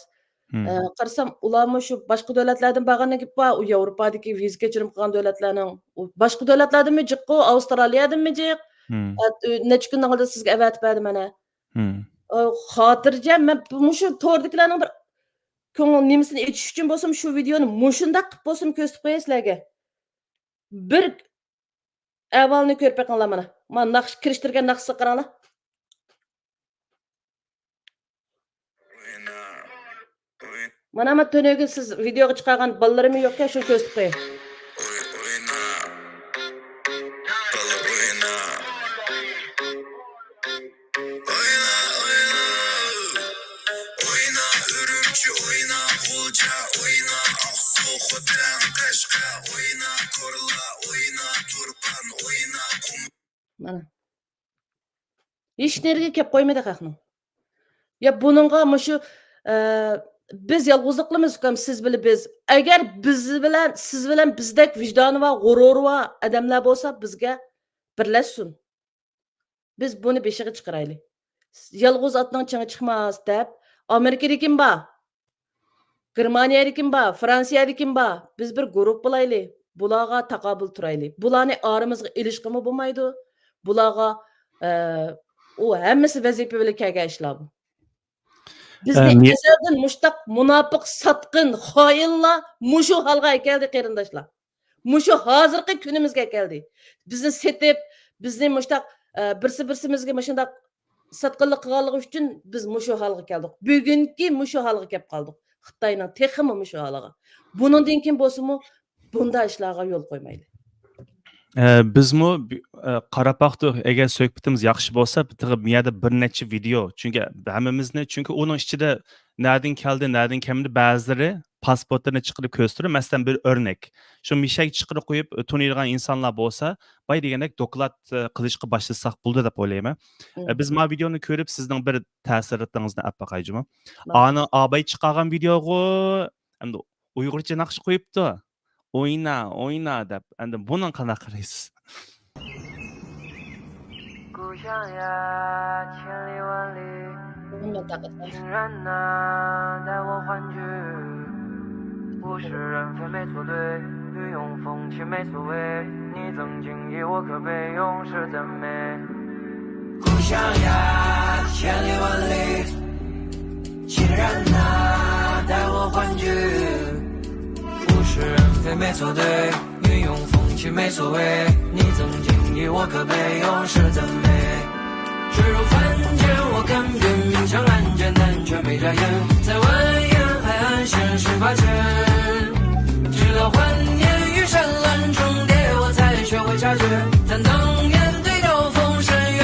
Qarasam, ularmı şu başqa dövlətlərdən bağlanğan gep var. U Avropadakı viza keçirim qilgan dövlətlərning başqa dövlətlərdən mi jiqqu, Avstraliyadan mi jiq? Neçə gündən qaldı sizə əvət berdi mənə. Xotirjam men mushu tordakilarning bir ko'ngil nimasini aytish uchun bo'lsam shu videoni mushundaq qilib bo'lsam ko'rsatib qo'yay sizlarga. Bir avvalni ko'rib beqinglar mana. Mana naqsh kirishtirgan naqshni qaranglar. Mana men tönögün siz videoga chiqargan bolalarım yo'q-ku, shuni ko'rsatib qo'yay. Mana. Hech nerga kelib qo'ymadi haqning. Ya buningga mushu biz yolg'izlik qilamiz ukam, siz bilan biz. Agar biz bilan, siz bilan bizdek vijdoni va g'ururi va odamlar bo'lsa, bizga birlashsin. Biz buni beshiga chiqaraylik. Yolg'iz otning chingi chiqmas deb Amerikada kim bor? Germaniyada kim bor? Fransiyada kim bor? Biz bir guruh bo'laylik. Bularga taqobil turaylik. Bularni oramizga ilishqimi bo'lmaydi. Bularga u hammasi vazifa bilan kelgan ishlar bu. Bizni ezelden muştaq munafiq, satqın, xoinlar mushu halga keldi qarindoshlar. Mushu hozirgi kunimizga keldi. Bizni setib, bizni muştaq birsi-birsimizga mashundaq satqinlik qilganligi uchun biz mushu halga keldik. Bugungi mushu halga kelib qoldik. Xitoyning texmi mushu haliga. Buningdan keyin bo'lsa-mu bunday ishlarga yo'l qo'ymaydi. Bizmi qarab baqdik, agar suhbatimiz yaxshi bo'lsa, bitig'i miyada bir necha video. Chunki hammamizni, chunki uning ichida nerdan keldi, nerdan keldi ba'zilari pasportini chiqarib ko'rsatdi. Masalan, bir o'rnak. Shu mishak chiqarib qo'yib tunaydigan insonlar bo'lsa, bay degandek doklad qilishga boshlasak bo'ldi deb o'ylayman. Biz ma videoni ko'rib sizning bir ta'siritingizni olib boqayjimi? Ani abay chiqargan videoga endi uyg'urcha naqsh qo'yibdi. Oyna deb. Endi buni qanday qaraysiz? 故乡呀，千里万里，竟然呐带我欢聚。物是人非没错对，雨用风起没所谓。你曾经以我可悲，永世赞美。故乡呀，千里万里，竟然呐带我欢聚。物是人非没错对，云涌风起没所谓。你曾经以我可悲，永世赞美。坠入凡间，我甘愿明枪暗箭，但却没眨眼。在蜿蜒海岸线是发圈，直到幻念与山岚重叠，我才学会察觉，才能面对刀锋深渊。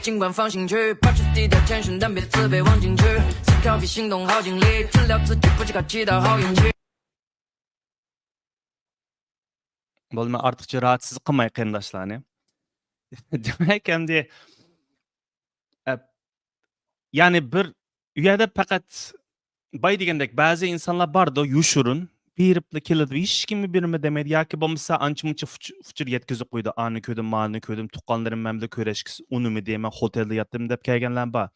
尽管放心去，保持低调谦逊，但别自卑忘进去。思考比行动耗精力，治疗自己不是靠祈祷好运气。 Bo'lma ortiqcha rahatsız qilmay qarindoshlarni. Demak, endi ya'ni bir u yerda faqat boy degandek ba'zi insonlar borda yushurun beribli keladi, hech kimni berma demaydi yoki bo'lmasa ancha-muncha fuchur yetkazib qo'ydi. Ani ko'rdim, mani ko'rdim, tuqqanlarim bilan ko'rishki unimi deyman, hotelda yotdim deb kelganlar bor.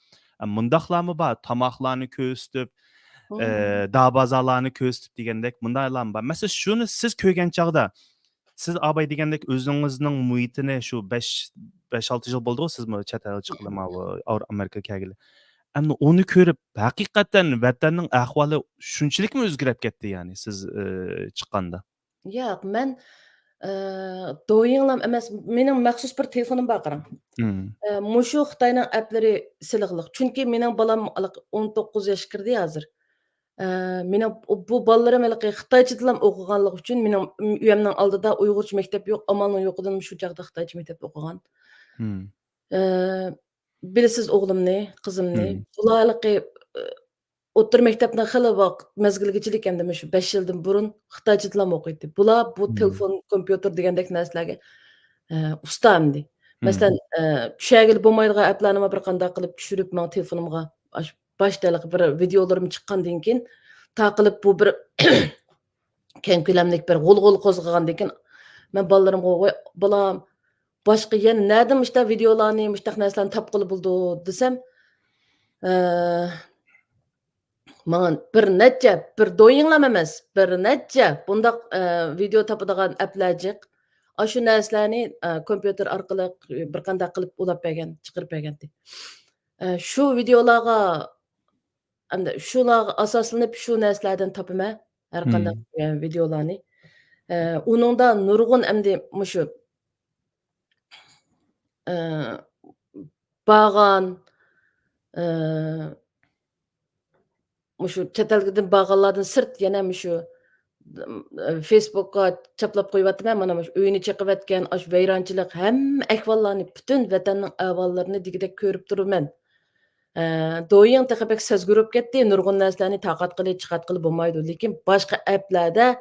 Mundaqlarmi bor, tomoqlarni ko'rsatib, dabazalarni ko'rsatib degandek mundaylar bor. Masalan, shuni siz ko'rgan chog'da siz abay degandek o'zingizning muhitini shu 5-6 yil bo'ldi-ku sizmi chet elga chiqib Amerika kelgili. Endi onu ko'rib haqiqatan vatanning ahvoli shunchalikmi o'zgarib ketdi ya'ni siz chiqqanda? Yo'q, men do'yinglam emas, mening maxsus bir telefonim bor qarang. Mushu Xitoyning applari silig'liq. Chunki mening bolam 19 yosh kirdi hozir. Mening bu bolalarim Xitoycha tilim o'qiganligi uchun mening uyimning oldida Uyg'urcha maktab yo'q, amalning yo'qidan shu chaqda Xitoycha maktab o'qigan. Bilasiz o'g'limni, qizimni. Bularlikı o'rta maktabdan xili vaqt mezgilgachilik endi shu 5 yildan burun Xitoycha tilim o'qiydi. Bular bu telefon, kompyuter degandek narsalarga usta endi. Masalan, tushagil bo'lmaydigan applarni bir qanday qilib tushirib men telefonimga başdalık bir videolarım çıkkandan keyin taqılıp bu bir keng ko'lamlik bir g'ul qo'zg'agandan keyin men balalarimga voy balam başqa yana nädem işte videolarni muştaq narsalarni tapqılı buldu desem Maňa bir neçe, bir doýuňlam emas, bir neçe bundaq video tapadigan app'ler aşu närsläni kompýuter arkaly bir qanday qılıp ulap bergen, çykyryp bergendi. Şu videolarga hamda şularga asaslanyp şu närsläden tapyma her qanday videolarni. Uningda nurgun emdi muşu bagan muşu chet elden baganlardan sırt yana muşu Facebook'a çaplap koyuvatmam mana muş öýüni çykyp etken aş veyrançylyk hemme ähwallarny bütün wetannyň ähwallaryny digidek körüp durupman. Doýuň teqe bek sezgürüp ketdi, nurgun närsläni taqat qily, çyqat qily bolmaýdy. Lekin başga app'lerde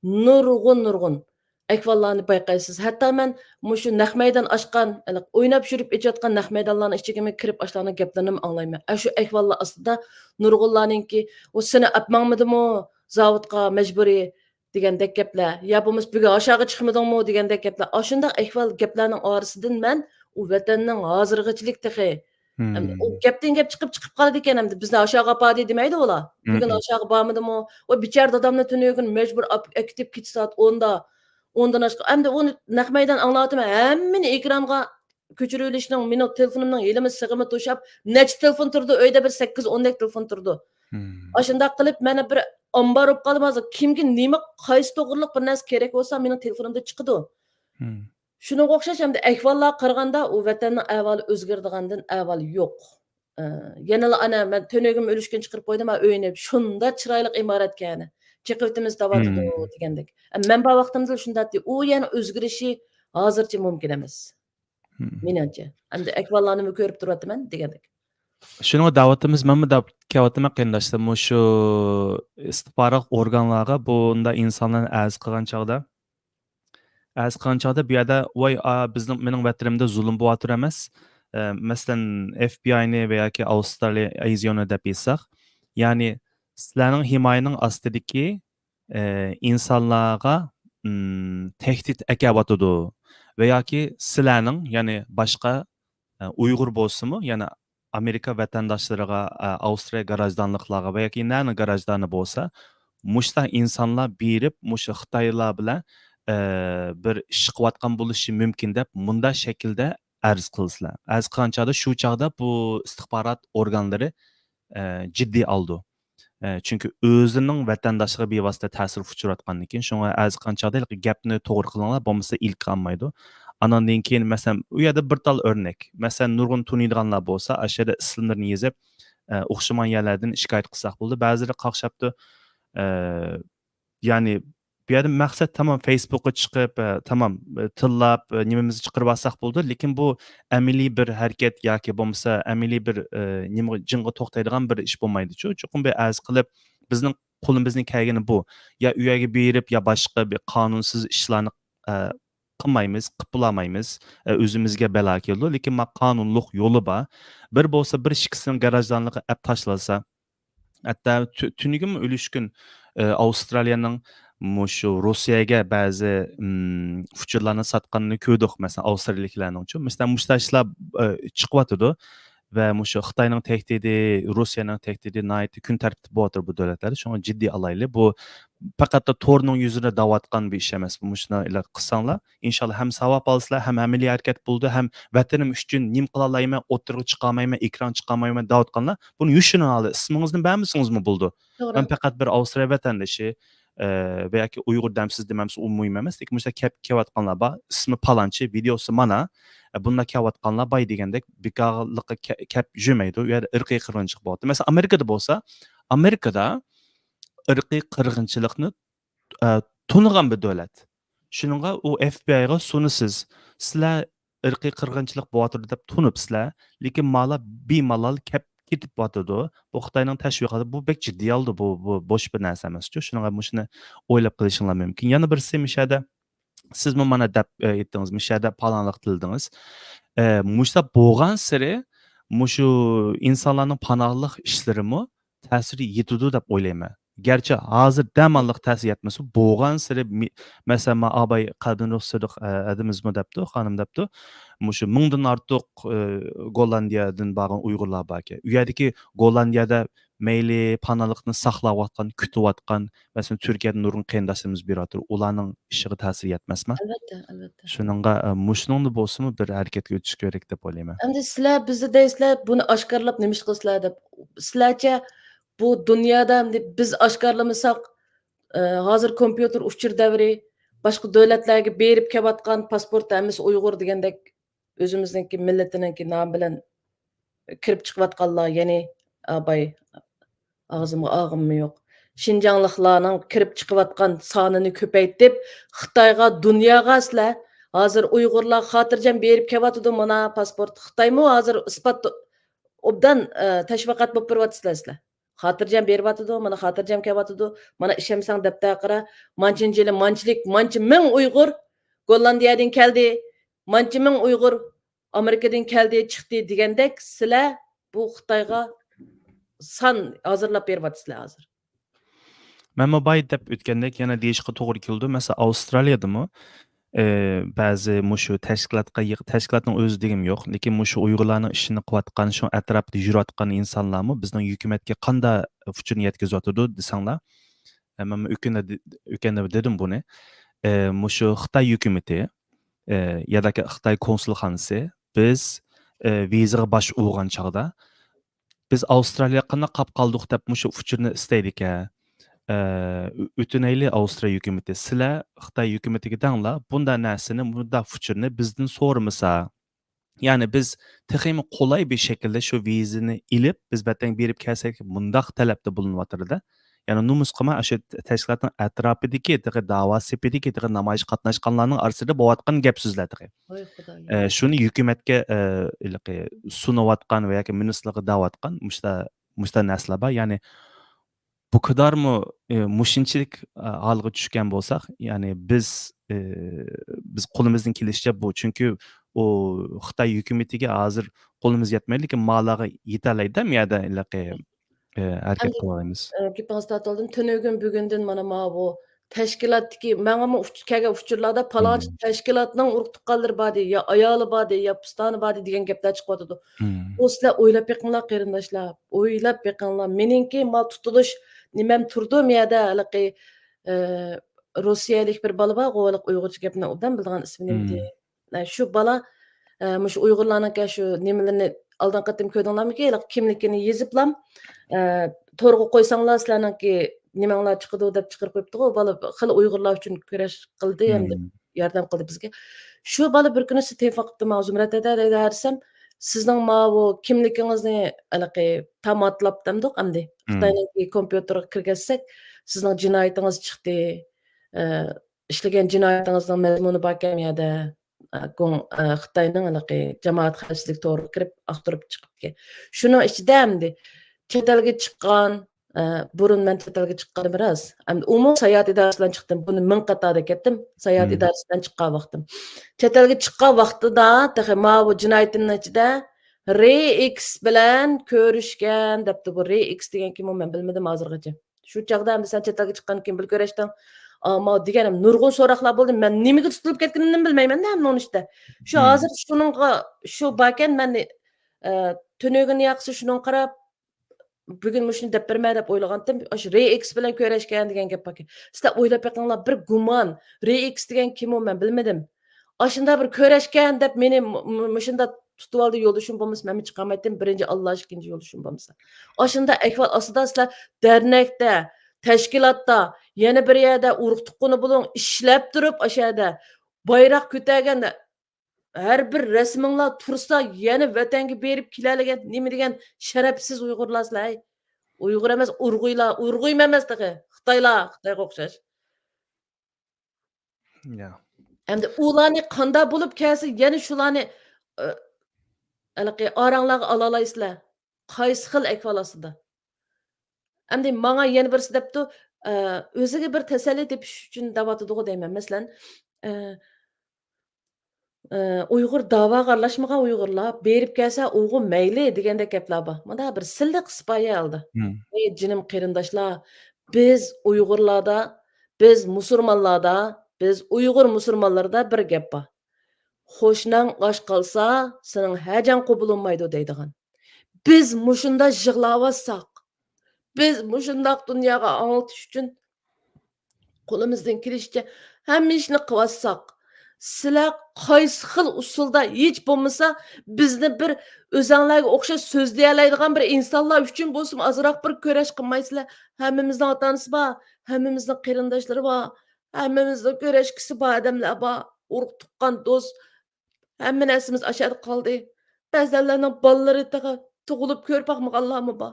nurgun ähwallarny baýqaýsyz. Hatda men muşu naq meýdan açqan, oýnap şürüp içetgan naq meýdanlaryň içine kirip aşlaryň geplerini aňlaýman. Şu ähwallar aslında nurgunlarynki o seni apmaňmydymy? Zawutqa mecburi degендek gepler. Ya bolmasa bugun aşağı çıkmadыңmı degендek gepler. Aşundaq ähwal geplerning arasından men o wetanning hazırgıçylyk teqi o gepden gep çıkıp qaldy eken hem bizni aşağı apady demeýdi ola. Bugun aşağı barmydymy? O biçar dadamny tünügün mecbur akitip git saat 10'da. Ondan aşağı hem de onu naq meýdan aňlatyp hemmini ekranga köçürilişiniň minut telefonumyň elime sığımy toşap neçe telefon turdy? Öýde bir 8-10 telefon turdy. Aşındaq qılıp meni bir ambar op qalmaz. Kimge nima qaysi to'g'riliq bir narsa kerak bolsa mening telefonimda chiqidi. Şuningga o'xshash hamda ahvollar qaraganda u vatanning ahvoli o'zgardigandan ahvol yo'q. Yana ana men tönegim o'lishgan chiqarib qo'ydim, o'ynab shunda chiroyli imoratkani. Chiqibtimiz davatdi degandek. Men bu vaqtimda shunda u yana o'zgarishi hozircha mumkin emas. Menimcha. Hamda ahvollarni ko'rib turyapman degandek. Şunu davatımız men dap kewatymak gendaşlar şu istihbarat organlarga bunda insanlarni az qilgan çağda bu yerda voy bizning mening vatanimda zulm bo'latyr emas. Masalan FBI'ni veya ki Avstraliya aýzyony dep ýetsak, yani sizlarning himayaning ostidagi insanlarga tehdit äkäwatydy veya ki sizlarning yani başqa Uygur bolsunmu, yani Amerika vatandaşlaryga, Avstriya garajdanlyklarga veya ki näme garajdarny bolsa, muşta insanlar berip muşu Xitaylar bilen bir iş qıwatgan boluşy mümkin dep munda şekilde arz qılsılar. Arz qılgan çağda şu çağda bu istihbarat organlary ciddi aldı. Çünkü özünün vatandaşlygy bevasita täsir uçuratgandan keyin şoňa arz qılgan çağda gapni toğry qılýanlar, bolmasa ilk almaýdy. Anandan keyin mesela u ýerde bir tal örnek. Mesela nurgun tuniýanlar bolsa, aşağıda ismlerini ýezip oxşaman ýerlerden şikayet qılsak boldy. Bäzileri qaqşapdy. Yani bu ýerde maksat tamam Facebook'a çıkıp tamam tillap nimemizi çıkırıp alsak boldy, lekin bu emili bir hareket ýa-ki bolmasa emili bir nime jyňga toktaýdygan bir iş bolmaýdy. Çokum bir az qılıp bizning qolymyzdan kelgeni bu. Ya üýege berip ya başga bir kanunsyz işlarni qılmaýmys, qıpılamaýmys, özümizge bela keldi. Lekin kanunluk ýolu bar. Bir bolsa bir şikisiniň garajdanlygy ap taşlasa, hatta tünügüm ölüşkün Avustraliýanyň şu Russiýaga bäzi uçurlarni satganını kördük mesela Avustraliyaliklarning üçin. Mesela muştaşlar çıkıwatydy ve muşu Xitaynyň tehdidi, Russiýanyň tehdidi näýeti gün tartipde bolýar bu döwletler. Şoňa jiddi alayly. Bu fakat da tornyň ýüzüne dawatgan bir iş emas. Bu muşuna ila qılsaňlar, inşallah hem sawap alsalar, hem ameli hareket buldu, hem watanym üçin nim qılalayma, oturgy çykamayma, ekran çykamayma dawatganlar. Bunu ýüşüne aldy. Ismiňizden bämisingizmi buldu? Ben fakat bir Awstriýa watandaşy veya ki Uygur demsiz dememiz umumy emas. Lekin mesela kevatganlar bar. İsmi palançy, videosu mana. Bunda kevatganlar bay degендek bekarlykka kep jümeýdi. Ýa-da irqi qırgınçylyk boldy. Mesela Amerikada bolsa, Amerikada irqi qırgınçylykny tunugan bir döwlet. Şununla o FBI'ga sunusiz. Sizler irqi qırgınçylyk bolýar dep tunup-sizler, lekin mala bemalal kep gidip batydy. Bu Xitaynyň täşwigaty bu bek jiddi aldy. Bu boş bir näse emas. Şunuňa muşuny oýlap qilýişiňlar mümkin. Ýana birisi meşäde siz mana dep etdiňiz, meşäde palanlyk dildiňiz. Muşda bolgan siri mushu insonlarning panohlik ishlarimi ta'siri yetadi deb o'ylayman. Gerçi hozir dam anliq ta'sir yetmasa, bo'lgan siri masalan, man abay Qadinruh Sidiq adimizmi debdi, xonim debdi. Mushu 1000 dan ortiq Gollandiyadan borgan Uyg'urlar bor ekan. U yerdagi Gollandiyada mayli panohlikni saqlayotgan, kutayotgan, masalan, Turkiyada nurg'un qarindoshlarimiz berayotir. Ularning ishiga ta'sir yetmasmi? Albatta, albatta. Shuningga mushuningni bo'lsa-mu bir harakatga o'tish kerak deb o'ylayman. Endi sizlar bizni deysizlar, buni oshkorlab nima ish qilsizlar deb. Sizlarcha bu dunyoda endi biz oshkorlamasak, hozir kompyuter uchur davri, boshqa davlatlarga berib kelayotgan pasport hammasi Uyg'ur degandek o'zimizniki millatiniki nom bilan kirib chiqayotganlar, ya'ni abay og'zimga og'immi yo'q. Şinjanlıqlarning kirib chiqayotgan sonini ko'paytib, Xitoyga, dunyoga sizlar hozir Uyg'urlar xotirjam berib kelyotidi mana pasport. Xitoymi hozir isbot obdan tashviqot bo'lib turyapsizlar sizlar. Xotirjam beryotidi, mana xotirjam kelyotidi. Mana ishemsang debda qara, manchinchi yili manchilik, manchi ming Uyg'ur Gollandiyadan keldi, manchi ming Uyg'ur Amerikadan keldi, chiqdi degandek sizlar bu Xitoyga son hozirlab beryapsizlar hozir. Men bay deb o'tgandek yana deyishga to'g'ri keldi. Masalan, Avstraliyadami ba'zi mushu tashkilotning o'zi degim yo'q, lekin mushu Uyg'urlarning ishini qilayotgan, shu atrofda yurayotgan insonlarmi bizning hukumatga qanday fuchurni yetkazayotidi desanglar, men o'kanda dedim buni. Mushu Xitoy hukumati yoki Xitoy konsulxonasi biz vizaga bosh urgan chog'da biz Avstraliyaga qanday qolib qoldik deb mushu fuchurni istaydik. O'tinayli Avstriya hukumati, sizlar Xitoy hukumatiga danglar, bunday narsani, bunday fuchurni bizdan so'ramasa, ya'ni biz texmi qulay bir shaklda shu vizani ilib, biz batang berib kelsak, bundaq talabda bulunyapti-da. Ya'ni numus qilma o'sha tashkilotning atrofidagi, da'vo sepidagi, namoyish qatnashganlarning orasida bo'layotgan gap so'zlar. Voy xudoyim. Shuni hukumatga sunayotgan va yoki ministrlarga da'vatgan mushta narsalar bor. Ya'ni bu kadarmı mushinchilik holga tushgan bo'lsak, ya'ni biz qo'limizdan kelishicha bu. Chunki u Xitoy hukumatiga hozir qo'limiz yetmaydi, lekin ma'laga yetalaydi bu yerda harakat qilamiz. Gapingiz to'g'ri. Tunugün bugundan mana bu tashkilotdagi menga kelgan uchurlarda palonchi tashkilotning urug' tuqqanlari bor, yo ayoli bor, yo pistoni bor degan gaplar chiqyotdi. Bu sizlar o'ylab beqinglar qarindoshlar, o'ylab beqinglar. Meningki mal tutilish nimam turdi bu yerda halaqi Rossiyalik bir bola bor, o'g'liq Uyg'urcha gapni obdan bilgan ismi nima? Shu bola shu Uyg'urlarning shu nimalarni oldin qatim ko'rdinglarmi-ki, kimligini yeziblam, to'rga qo'ysanglar sizlarningki nimanglar chiqadi deb chiqarib qo'yibdi. U bola xil Uyg'urlar uchun kurash qildi, endi yordam qildi bizga. Shu bola bir kuni telefon qildi, ma'zumratada dersam, sizning bu kimligingizni halaqi tamatlab demdik, endi Xitoyning kompyuteriga kirgizsak, sizning jinoyatingiz chiqdi. İşləgən cinayətinizin məzmunu bor ekan yerda. Xitoyning halaqi jamoat xavfsizlik to'g'ri kirib axtarib chiqibdi. Shuning ichida endi chet elga chiqqan, burun men chet elga chiqqanim biroz. Endi umum sayohat idorasidan chiqdim. Buni ming qatorda ketdim. Sayohat idorasidan chiqqan vaqtim. Chet elga chiqqan vaqtida bu jinoyatning ichida RX bilan ko'rishgan debdi. Bu RX degan kim men bilmadim hozirgacha. Shu chaqda sen chet elga chiqqan kim bil ko'rishdan ama deganim nurg'un so'roqlar bo'ldi. Men nimaga tutilib ketganimni bilmayman-da hamma ishda. Shu hozir shuningga shu bakan men tunugini yaqsi shuning qarab bugun mushuni deb bermay deb o'ylagandim. Shu RX bilan ko'rishgan degan gap bor. Sizlar o'ylab beqinglar, bir gumon RX degan kim u men bilmadim. Ashunda bir ko'rishgan deb meni mushunda tutib oldi yo'ldoshim bo'lmasa men chiqamaydim. Birinchi Alloh, ikkinchi yo'ldoshim bo'lmasa. Ashunda ahvol ostida sizlar dernakda tashkilotda yana bir yerda urug' tuqquni bilan ishlab turib o'sha yerda bayroq ko'targanda har bir rasminglar tursa yana vatanga berib kelalagan nima degan sharafsiz Uyg'urlar sizlar. Uyg'ur emas, urg'uylar, urg'uyma emas dedi. Xitoyga o'xshash. Ya. Endi ularni qanday bo'lib kelsa, yana shularni oranglarga ola olaysizlar. Qaysi xil ahvol ostida? Endi menga yana birisi debdi, o'ziga bir tasalli tepish uchun da'vatidi deyman. Masalan, Uyg'ur da'voga aralashmagan Uyg'urlar berib kelsa Uyg'ur mayli degandek gaplar bor. Mana bir silliq sipoyi oldi. Hmm. Ey jinim qarindoshlar, biz Uyg'urlarda, biz musulmonlarda, biz Uyg'ur musulmonlarida bir gap bor. Xo'shnang och qolsa, sening hajang qubulunmaydi deydigan. Biz mushunda yig'layotsak, biz mushundaq dunyoga anglatish uchun qo'limizdan kelishicha hamma ishni qilyotsak, sizlar qaysi xil usulda hech bo'lmasa bizni bir o'zanglarga o'xshash so'zlayoladigan bir insonlar uchun bo'lsin ozroq bir ko'rash qilmaysizlar. Hammamizning ota onasi bor, hammamizning qarindoshlari bor, hammamizning ko'rashkisi bor odamlar bor, urug' tuqqan do'st, hamma narsamiz ashada qoldi. Ba'zilarning bolalari tug'ilib ko'rib boqmaganlarmi bor.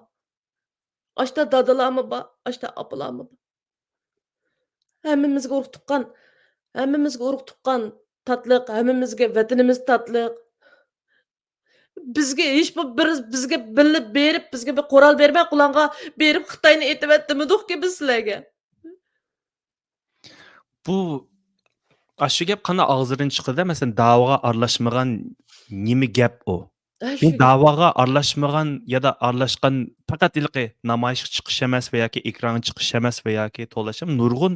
Ashta dadalarmi bor, ashta opalarmi bor. Hammamizga urug' tuqqan, hammamizga urug' tuqqan tatliq, hammamizga vatanimiz tatliq. Bizga hech bir bizga bilib berib, bizga bir qurol bermay, qulonga berib Xitoyni aytyaptimiz-ki biz sizlarga. Bu shu gap qanday og'zidan chiqdi? Masalan, da'voga aralashmagan nima gap u? Ha Men shu da'voga aralashmagan ya da aralashgan faqat ilqi namoyishga chiqish emas va yoki ekranga chiqish emas va yoki to'lashim nurg'un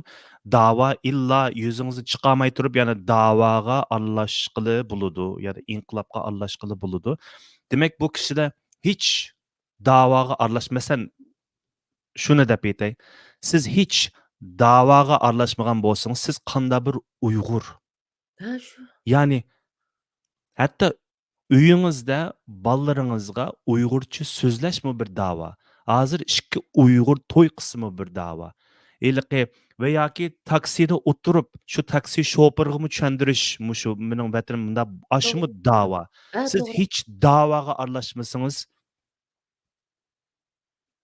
da'vo illa yuzingizni chiqarmay turib yana da'voga aralashqili bo'ladi ya da inqilobga aralashqili bo'ladi. Demak bu kishida hech da'voga aralashmasan shuni deb aytay. Siz hech da'voga aralashmagan bo'lsangiz, siz qanday bir Uyg'ur. ha shu. Ya'ni hatto uyingizda bolalaringizga Uyg'urcha so'zlashmi bir da'vo. Hozir ikki Uyg'ur to'y qismi bir da'vo. Ilqi va yoki taksida o'tirib, shu taksi shofirg'imi tushuntirish, shu mening vatanim bunda ashmi da'vo. Ha Siz to'g'ri. hech da'voga aralashmasangiz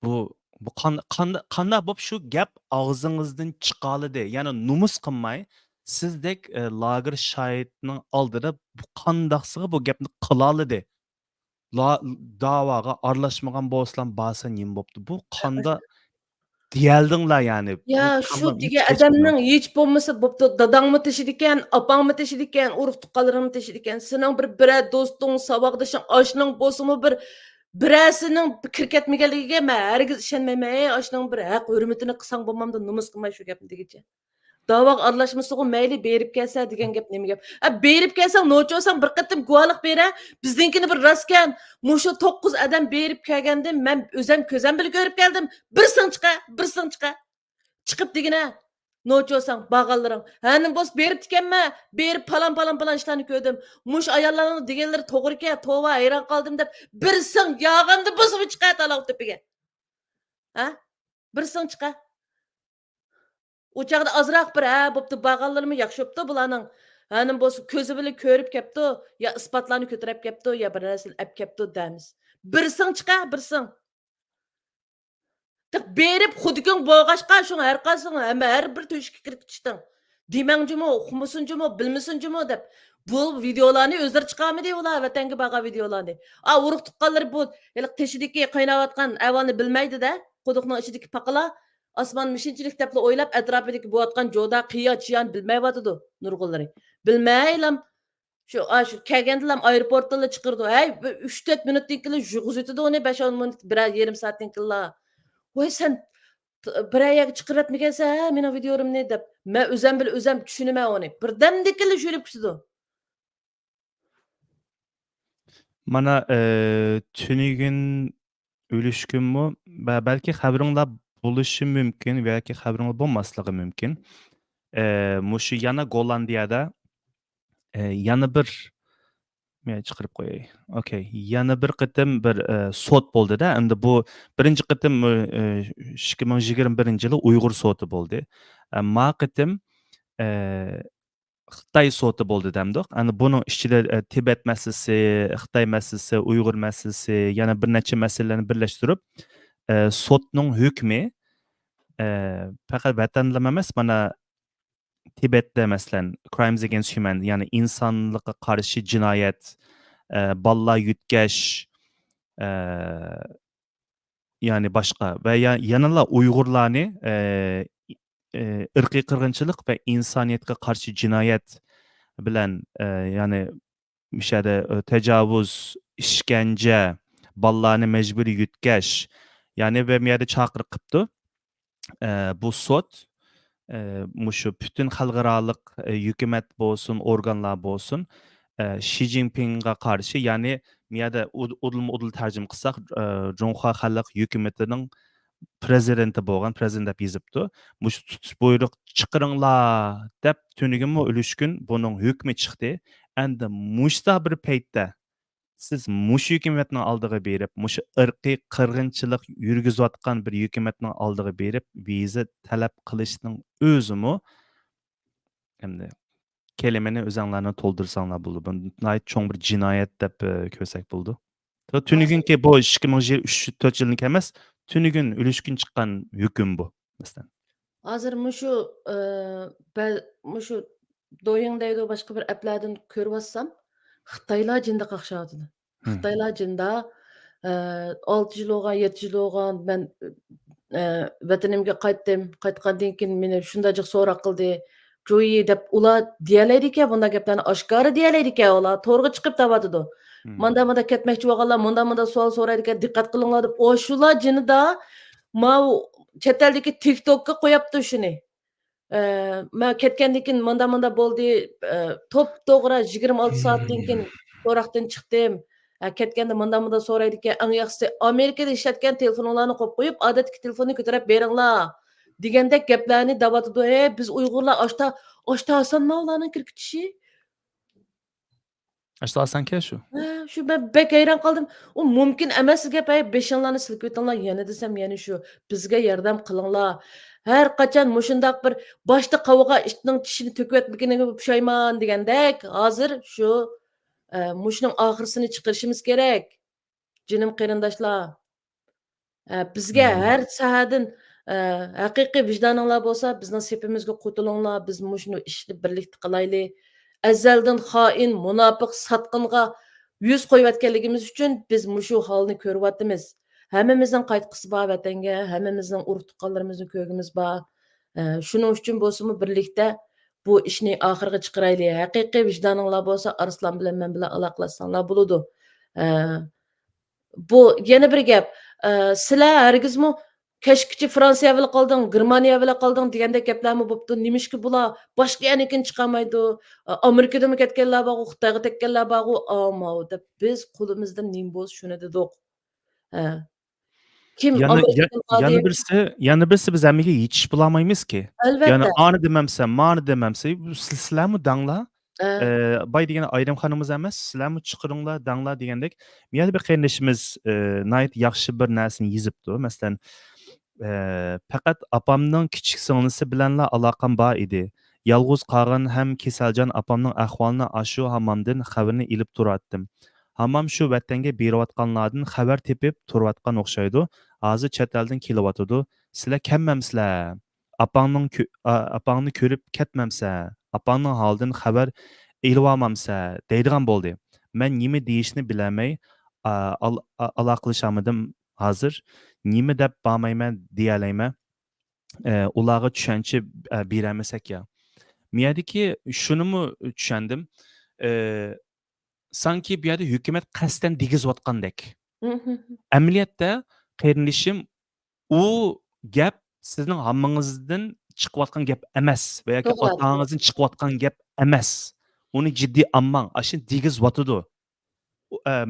bu qanday bo'lib shu gap og'zingizdan chiqoladi. Ya'ni numus qilmay sizdek lager shoidning oldida bu qandaqsiga bu gapni qiloladi. Da'voga aralashmagan bo'lsam ba'sa nim bo'pti. Bu qanda diyaldinglar ya'ni. Bu Ya qanday shu degan odamning hech bo'lmasa bo'pti, dadangmi teshidi ekan, opangmi teshidi ekan, urug' tuqqanlaringmi teshidi ekan, sening bir do'sting, saboqdoshing, oshning bo'lsimi birasining kir ketmaganligiga men hargiz ishonmayman. Ey, oshning bir haq hurmatini qilsang bo'lmamda numus qilmay shu gapni degicha. Da'voga aralashmasa mayli berib kelsa degan gap nima gap? Berib kelsang nocho'sang bir qatim guvohlik bera. Bizninkini bir rostkan, mushu 9 odam berib kelganda men o'zim ko'zim bilan ko'rib keldim. Bir chiqa. Chiqib degina nocho'sang bag'allaring. Haning bo's berib ekanmi? Berib palan ishlarni ko'rdim. Mush ayollarning deganlari to'g'ri ekan, tova hayron qoldim deb bir sing yog'imni bosib chiqa taloq tepiga. Ha? Bir sing chiqa. O chaqda azroq bir bo'pti bag'allarmi yaxshi bo'pti bularning. Haning bo's ko'zi bilan ko'rib kepti, ya isbotlarni ko'tarib kepti, ya bir narsa ap kepti deymiz. Bir sing chiqa, bir sing. Berib xudiking bo'lg'ashqa shu har qaysing har bir to'shikka kirib ketishding. Demangchimi, uqmasinchimi, bilmasinchimi deb. Bu videolarni o'zlari chiqarmidi ular vatanga bag'a videolarni. Urug' tuqqanlar bu teshidagi qaynayotgan ahvolni bilmaydi-da. Quduqning ichidagi paqalar osmon mishinchilik deb o'ylab atrofidagi bo'layotgan joda qiyo chiyon bilmayotidi nurg'unlari. Bilmaylam shu kelgandilar aeroportdan chiqirdi. 3-4 minutdan keyin yug'izitdi uni 5-10 minut, 1,5 soatdan keyin. Voy sen bir ayaga chiqaratmagansan meni videomni deb. Men o'zim tushunaman uni. Birdamdekila sho'lib ketdi. Mana tunigin o'lishkunmi balki xabaringlar bo'lishi mumkin yoki xabaringlar bo'lmasligi mumkin. Mushu yana Gollandiyada yana bir men chiqarib qo'yay. Okay, yana bir qitim bir sot bo'ldi-da. Endi bu birinchi qitim 2021-yili Uyg'ur soti bo'ldi. Ma qitim Xitoy soti bo'ldi demdik. Ani buning ichida Tibet masalasi, Xitoy masalasi, Uyg'ur masalasi, yana bir necha masalalarni birlashtirib sotning hukmi faqat vatanlar emas, mana Tibetda masalan Crimes Against Humanity, ya'ni insonlikqa qarshi jinoyat, bolalar yutkash, ya'ni boshqa va yanala Uyg'urlarni irqiy qirg'inchilik va insoniyatga qarshi jinoyat bilan ya'ni Müşədə təcavüz, işgəncə, ballarını məcburi yütkəş, yani ve miyədə çağırı qıptı. Bu sot muşu bütün xalqaralıq hükümet bolsun, organlar bolsun, Xi Jinping'e karşı, yani miyədə udul tərcüm qısaq, Cunhua Xalq hükümetinin prezidenti bolğan, prezident dep yazıptı. Muş tutuş buyruq çıqırыңlar dep tünügünmü ülüşkün bunun hükmü çıktı. Endi muşta bir peytdə siz muş hükümetinin aldığı berip, muş ırqi qırğınçılıq yürgüzüvatqan bir hükümetinin aldığı berip, vize talep qilishning özümü, endi kelimeni özəңlarına toldursanlar buldu. Bu nəhayət çoğ bir cinayet dep körsək buldu. Tünügünki bu 2023-4 yılınki emas, tünügün ülüşkün çıqqan hüküm bu. Mesela. Hazır muşu doyuڭdaydı başka bir applardan körüvatsam, Xitaylar jinda qaqşatıdı. Xitaylar jinda 6 yıl olğan, 7 yıl olğan, ben vatanimga qaytdim. Qaytqandan keyin meni shundajıq so'roq qildi. Joyi deb ular deyaladi ekan, bunday gaplarni oshkora deyaladi ekan, ular to'g'ri chiqib tavatidi. Manda ketmoqchi bo'lganlar, munda savol so'raydi ekan, diqqat qilinglar deb. O'shular jinida mau chet eldagi TikTokka qo'yapti shuni. Men ketgandan keyin munda bo'ldi. To'p-to'g'ri 26 soatdan keyin so'roqdan chiqdim. Ketganda munda so'raydi ekan, eng yaxshisi Amerikada ishlatgan telefonlarni qo'yib qo'yib, odatdagi telefonni ko'tarib beringlar degandek gaplarni davatidi. Biz Uyg'urlar oshta osanmi ularning kirkitishi? Ashta osanki shu. Shu ben bek hayron qoldim. U mumkin emas gap. Beshinglarni silkib o'tinglar, yana desam, yana shu. Bizga yordam qilinglar. Har qachon mushundaq bir boshda qaviga ishning tishini to'kib o'tmaganiga pushaymon degandek, hozir shu mushning oxirsini chiqarishimiz kerak. Jinim qarindoshlar. Bizga har sahadan haqiqiy vijdoninglar bo'lsa, bizning sepimizga qo'tilinglar. Biz mushni ishni birlikda qilaylik. Azaldan xoin, munofiq, satqinga yüz qo'yayotganligimiz uchun biz mushu holni ko'ryapmiz. Hammamizning qaytqisi bor vatanga, hammamizning urug' tuqqanlarimizni ko'rgimiz bor. Shuning uchun bo'lsa-mu birlikda bu ishni oxiriga chiqaraylik. Haqiqiy vijdoninglar bo'lsa, Arslan bilan men bilan aloqalashsanglar bo'ladi. Bu yana bir gap. Sizlar hargizmi keşkiçi Fransiya bilan qolding, Germaniya bilan qolding degandek gaplarmi bo'pti. Nimishki bular boshqa yanikin chiqamaydi. Amerikada mı ketganlar bor, Xitoyga tekkanlar bor, ammo deb biz qo'limizdan nim bo'lsa shuni dedik. Kim Yana birisi biz hammaga yetish bilolmaymiz ki. Albatta. Yani ani dememse, mani dememse, sizlarmi danglar? Bay degan ayrim xonimiz emas, sizlarmi chiqiringlar, danglar degandek. Miyada bir qarindoshimiz nayt yaxshi bir narsani yozibdi. Masalan, faqat apamning kichik singlisi bilanla aloqam bor edi. Yolg'iz qolgan ham kasaljon apamning ahvolini ashu hammomdan xabarini ilib turatdim. Hammam shu vatanga berayotganlardan xabar tepib turayotgan o'xshaydi. Hozir chet eldan kelyotidi. Sizlar kelmamsizlar. Apangni ko'rib ketmamsa, apangning holidan xabar ilib deydigan bo'ldi. Men nima deyishni bilmay aloqalashamadim hozir. Nima deb bormayman deyalayman. Ularga tushuncha beramasak ya. Miyadiki shunimi tushundim. Sanki bir yerde hükümet kasten digizayotgandek. Amaliyotda qarindoshim u gap sizning hammangizdan chiqayotgan gap emas va yoki otangizdan chiqayotgan gap emas. Uni jiddiy ammang, ashin digizayotidi.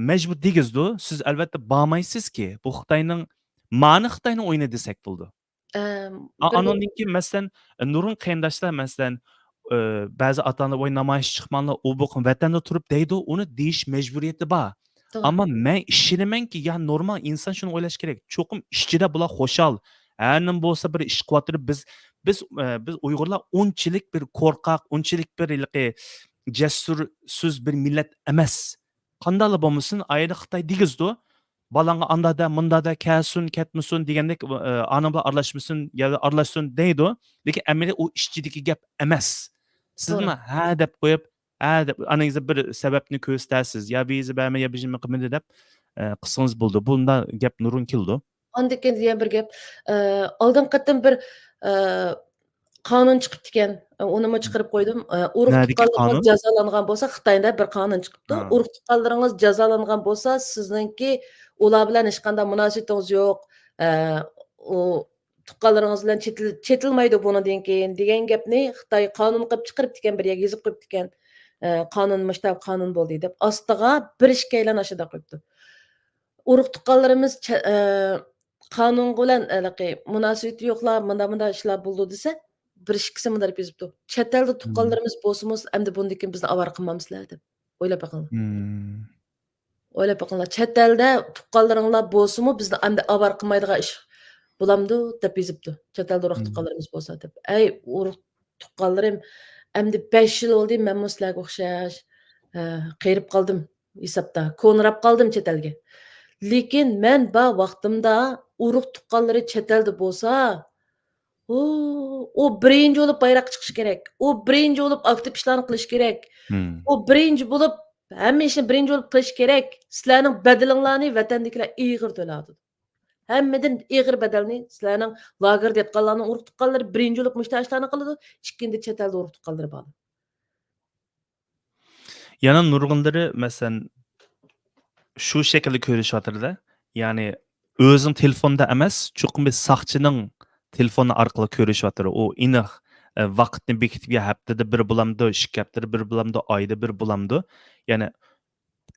Mecbur digizdi. Siz albatta bormaysizki. Bu Xitoyning mani Xitoyni o'yini desak bo'ldi. Anondan keyin masalan Nurun qarindoshlar masalan ba'zi ota-onalar voy namoyish chiqmanlar, u bu vatanda turib deydi, uni deyish majburiyati bor. Ammo men ishinamanki, ya normal inson shuni o'ylash kerak. Cho'qim ishchida bular xo'shal. Har nima bo'lsa bir ish qilyaptirib biz Uyg'urlar unchalik bir qo'rqoq, unchalik bir jasur so'z bir millat emas. Qandaylar bo'lmasin, ayda Xitoy digizdi. Balanga andada, mundada, kelsin, ketmasin degandek ana bilan aralashmasin, ya aralashsin deydi. Lekin amaliyot u ishchidagi gap emas. Sizmi ha deb qo'yib, ha deb anangizda bir sababni ko'rsatasiz. Ya bizni berma, ya bizni qilmaydi deb qilsangiz bo'ldi. Bunda gap nurun keldi. Ondan keyin yana bir gap. Oldin qatim bir qonun chiqibdi ekan. Unimi chiqarib qo'ydim. Urug' Nädiki tuqqanlaringiz qonun? jazolangan bo'lsa, Xitoyda bir qonun chiqibdi. Ha. Urug' tuqqanlaringiz jazolangan bo'lsa, sizningki ular bilan hech qanday munosabatingiz yo'q. U tuqqanlaringiz bilan chetilmaydi bundan keyin degan gapni Xitoy qonun qilib chiqaribdi ekan, bir yerga yozib qo'yibdi ekan. Qonun mushtab qonun bo'ldi deb. Ostiga bir ishga aylanishida qo'yibdi. Urug' tuqqanlarimiz qonun bilan munosabati yo'qlar, munda ishlar bo'ldi desa, bir ikkisi mundar bezibdi. Chet elda tuqqanlarimiz bo'lsa, endi bundan keyin bizni avar qilmamizlar deb. O'ylab boqinglar. O'ylab boqinglar. Chet elda tuqqanlaringlar bo'lsa-mu, bizni endi avar qilmaydigan ish bo'lamdi deb bezibdi. Chet elda urug' tuqqanlarimiz bo'lsa deb. Ey urug' tuqqanlarim, endi 5 yil oldi men sizlarga o'xshash qerib qoldim hisobda. Ko'nrab qoldim chet elga. Lekin men ba vaqtimda urug' tuqqanlari chet elda bo'lsa, u birinchi bo'lib bayroq chiqish kerak. U birinchi bo'lib aktiv ishlarni qilish kerak. U birinchi bo'lib hamma ishni birinchi bo'lib qilish kerak. Sizlarning badalinglarni vatandagilar ig'ir to'ladi. Hammadan ig'ir badalni sizlarning lagerda yotganlarning urug' tuqqanlari birinchi bo'lib mushta ishlarni qiladi. Ikkinchi chet elda urug' tuqqanlari bor. Yana nurg'unlari masalan shu shaklda ko'rishyapti-da. Ya'ni o'zing telefonda emas, chuqur bir soqchining telefoni orqali ko'rishyapti. U aniq vaqtni bekitib haftada bir bulamdi, 2 haftada bir bulamdi, oyda bir bulamdi. Ya'ni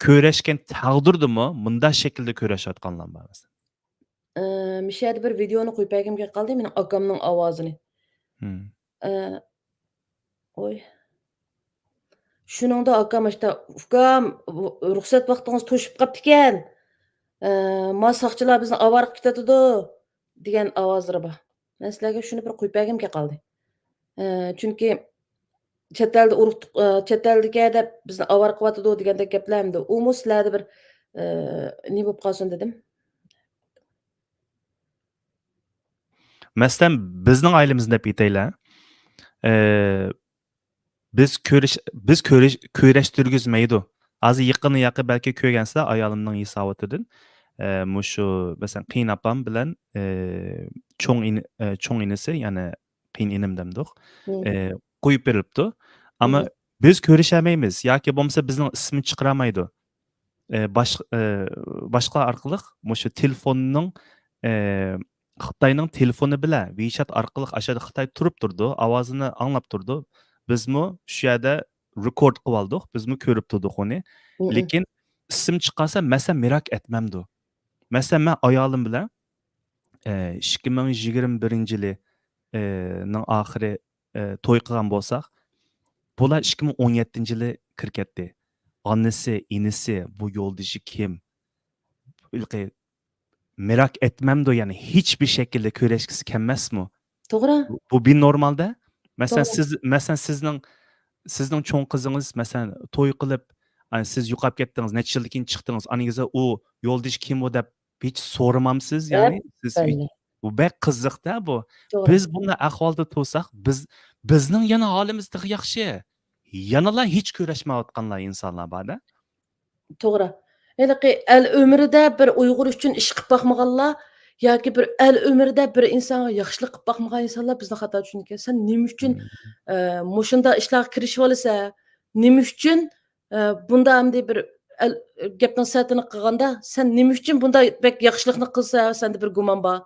ko'rishgan taqdirdimi bunda shaklda ko'rishayotganlar bor masalan. Mishada bir videoni qo'yib bergimga qoldi, mening akamning ovozini. Oy. Shuningda akam işte, "Ukam, ruxsat vaqtingiz to'shib qopti ekan. Ma soqchilar bizni avarib ketadi" degan ovozlari bor. Men sizlarga shuni bir qo'yib bergimga qoldi. Chunki chet elda chet eldaga deb bizni avar qilyotidi degandek gaplarmidi. U sizlarda bir ne bo'lib qolsin dedim. Masalan, bizning oilamizni deb aytaylar. Biz ko'rishtirgizmaydi. Hozir yaqin balki ko'rgansizlar ayolimning hisobotidan. Mushu masalan qiyin opam bilan cho'ng inisi, ya'ni qiyin inim demdik. Qo'yib berilibdi. Ammo biz ko'rishamaymiz yoki bo'lmasa bizning ismini chiqaramaydi. Boshqa orqali mushu telefonning Xitoyning telefoni bilan WeChat orqali ashada Xitoy turib turdi, ovozini anglab turdi. Bizmi shu yerda rekord qilib oldik, bizmi ko'rib turdik uni. Lekin ism chiqarsa masalan merak etmamdi. Masalan men ayolim bilan 2021-yili ning oxiri to'y qilgan bo'lsak, bular 2017-yili kirib ketdi. Onasi, inisi, bu yo'ldoshi kim? Merak etmemdi, yani hiçbir şekilde köreşkisi kelmezmi? To'g'ri. Bu bir normalda. Mesela sizning cho'ng qizingiz mesela to'y qilib, hani siz yo'qolib ketdingiz, necha yildan keyin chiqdingiz, aningizga u yo'ldosh kim u deb hech so'ramamsiz, ya'ni siz bu bek qiziqda bu. Biz bunday ahvolda tursak, bizning yana holimiz yaxshi. Yanalar hech ko'rishmayotganlar insonlar bor-da. To'g'ri. Ya'ni el ömrida bir Uyg'ur uchun ish qilib boqmaganlar yoki bir el ömrida bir insonga yaxshilik qilib boqmagan insonlar bizni xato tushungan. Sen nima uchun mushunda ishlarga kirishib olsa, nima uchun bunda hamda bir gapning satini qilganda, sen nima uchun bunda bek yaxshilikni qilsa, senda bir gumon bor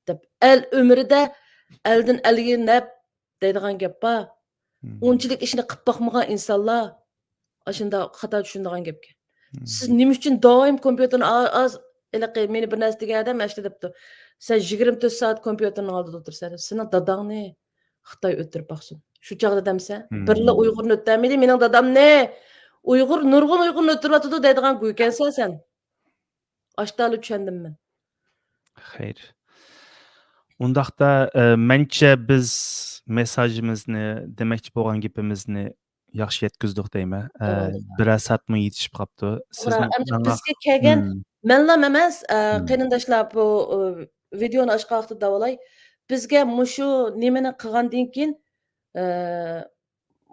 deb el ömrida eldan elga nab deydigan gap bor. Unchalik ishni qilib boqmagan insonlar ashunda xato tushunadigan gapga. Siz nima uchun doim kompyuterni meni bir narsa degan odam ashta debdi. Sen 24 soat kompyuterning oldida o'tirsan, sening dadangni Xitoy o'tirib boqsin. Shu chog'da demsa, birla Uyg'urni o'tmaydi, mening dadamni nurg'un Uyg'urni o'tiryotdi deydigan guykansan sen. Ashtali tushundim men. Xeyr. Undaqda mencha biz mesajimizni, demoqchi bo'lgan gapimizni yaxshi yetkazdik deyman. Biroz satmi yetishib qolibdi. Bizga kelgan menlam emas, qarindoshlar bu videoni ochgan vaqtda davolay. Bizga mushu nimani qilgandan keyin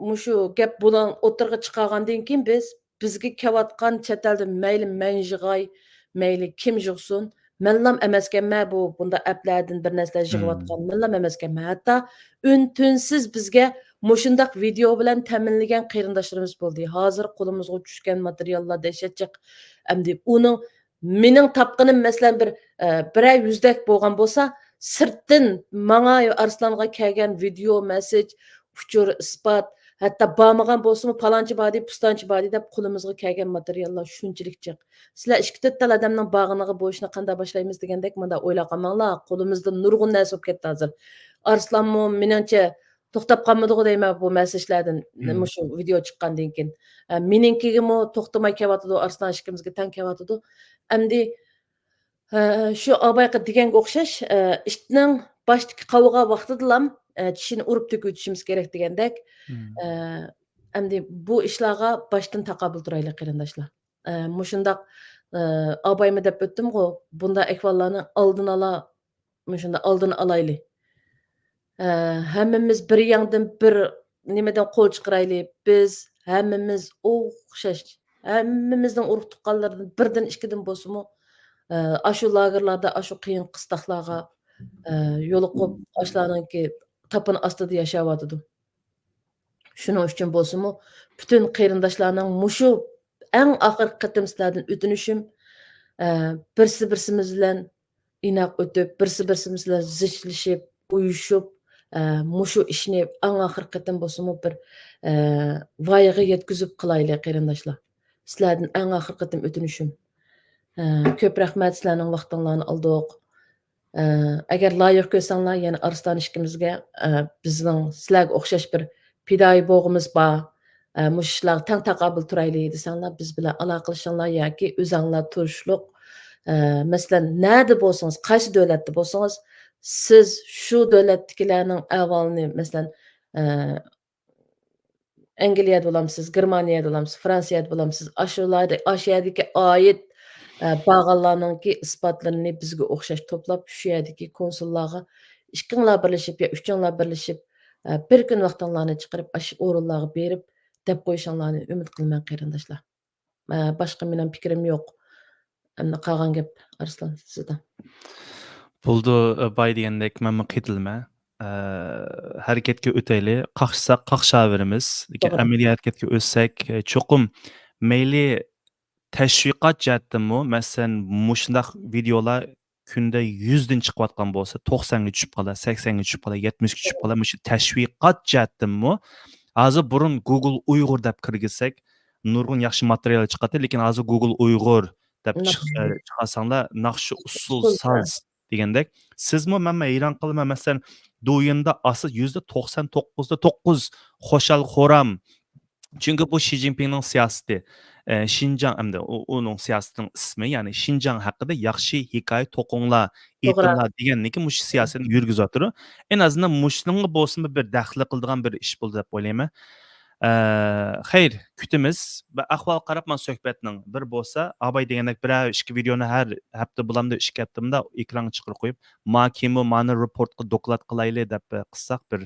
mushu gap bilan o'tirga chiqargandan keyin bizga kelayotgan chet elda mayli manjig'ay, mayli kim yig'sin, Mənlam emaskanman bu bunda applardan bir narsalar Hmm. yig'ayotgan. Mənlam emaskanman. Hatto ün-tunsiz bizga mushundaq video bilan ta'minlagan qarindoshlarimiz bo'ldi. Hozir qo'limizga tushgan materiallar dahshatchiq. Endi uning mening topqinim masalan birer yüzdek bo'lgan bo'lsa, sirtdan manga Arslonga kelgan video, message, uchur, isbot, hatto bormagan bo'lsa-mu palonchi bor deb, pistonchi bor deb qo'limizga kelgan materiallar shunchalik jiq. Sizlar 2-4 tal odamning bag'iniga bu ishni qanday boshlaymiz degandek menda o'ylab qolmanglar. Qo'limizda nurg'un narsa bo'lib ketdi hozir. Arslonmi meningcha to'xtab qolmadigu deyman bu mesajlardan shu video chiqqandan keyin. Meninkigimi to'xtamay kelyotidi, Arslon ishimizga tang kelyotidi. Endi shu obayqa deganga o'xshash, ishning boshdagi qavg'a vaqtidalam tishini urib to'kib kerak degandek. Endi bu ishlarga boshdan taqobil turaylik qarindoshlar. Mushundaq obaymi deb o'tdim-ku, bunda ahvollarni oldini olaylik. Hammamiz bir yandan bir nimadan qo'l chiqaraylik. Biz hammamiz o'xshash. Hammamizning urug' tuqqanlardan birdan ikkidan bo'lsa-mu, ashu lagerlarda, ashu qiyin qistoqlarga yo'liqib, ashlarninki tapın ostida yashayotidi. Shuning uchun bo'lsa-mu, butun qarindoshlarning mushu eng oxirgi qatim sizlardan o'tinishim, birimiz bilan inoq o'tib, birimiz bilan zichlashib, uyushib, mushu ishni eng oxirgi qatim bo'lsa-mu bir voyaga yetkazib qilaylik qarindoshlar. Sizlardan eng oxirgi qatim o'tinishim. Ko'p rahmat, sizlarning vaqtinglarni oldik. Agar loyiq ko'rsanglar, yana Arslan ishimizga bizning sizlarga o'xshash bir pidoyi bo'g'imiz bor. Mush ishlar tang taqobil turaylik desanglar, biz bilan aloqalashinglar yoki o'zinglar turishliq. Masalan, nada bo'lsangiz, qaysi davlatda bo'lsangiz, siz shu davlatdagilarning ahvolini, masalan, Angliyada bo'lamsiz, Germaniyada bo'lamsiz, Fransiyada bo'lamsiz, Ashiyadagi oid bag'allarninki isbotlarini bizga o'xshash to'plab, shu yerdagi konsullarga ikkinglar birlashib yo uchinglar birlashib, bir kun vaqtinglarni chiqarib, shu o'rinlarga berib, deb qo'yishinglarni umid qilaman qarindoshlar. Boshqa mening fikrim yo'q. Endi qolgan gap Arslan sizdan. Bo'ldi, bay degandek men qitilma. Harakatga o'taylik. Qaqshsak qaqshaveramiz. Lekin amaliy harakatga o'tsak, cho'qim mayli tashviqot jihatdami, masalan, mushundaq videolar kunda 100 dan chiqayotgan bo'lsa, 90 ga tushib qoladi, 80 ga tushib qoladi, 70 ga tushib qoladi. Mush tashviqot jihatdami, hozir burun Google Uyg'ur deb kirgizsak, nurg'un yaxshi material chiqadi, lekin hozir Google Uyg'ur deb chiqarsanglar, naqshi usul saz degandek, sizmi menma hayron qilaman, masalan, do'yinda asl %99.9 xo'shal xo'ram. Chunki bu Xi Jinpingning siyosati. Xinjiang hamda uning siyosatining ismi, ya'ni Xinjiang haqida yaxshi hikoya to'qinglar, aytinglar deganniki mush siyosatni yurgizayotdi. En azından mushunga bo'lsin bir daxli qiladigan bir ish bo'ldi deb o'ylayman. Xeyr, kutimiz va ahvol qarabman suhbatning bir bo'lsa, abay degandek bir ikki videoni har hafta bulamda 2 haftamda ekranga chiqarib qo'yib, makimo mani reportga doklad qilaylik deb qilsak bir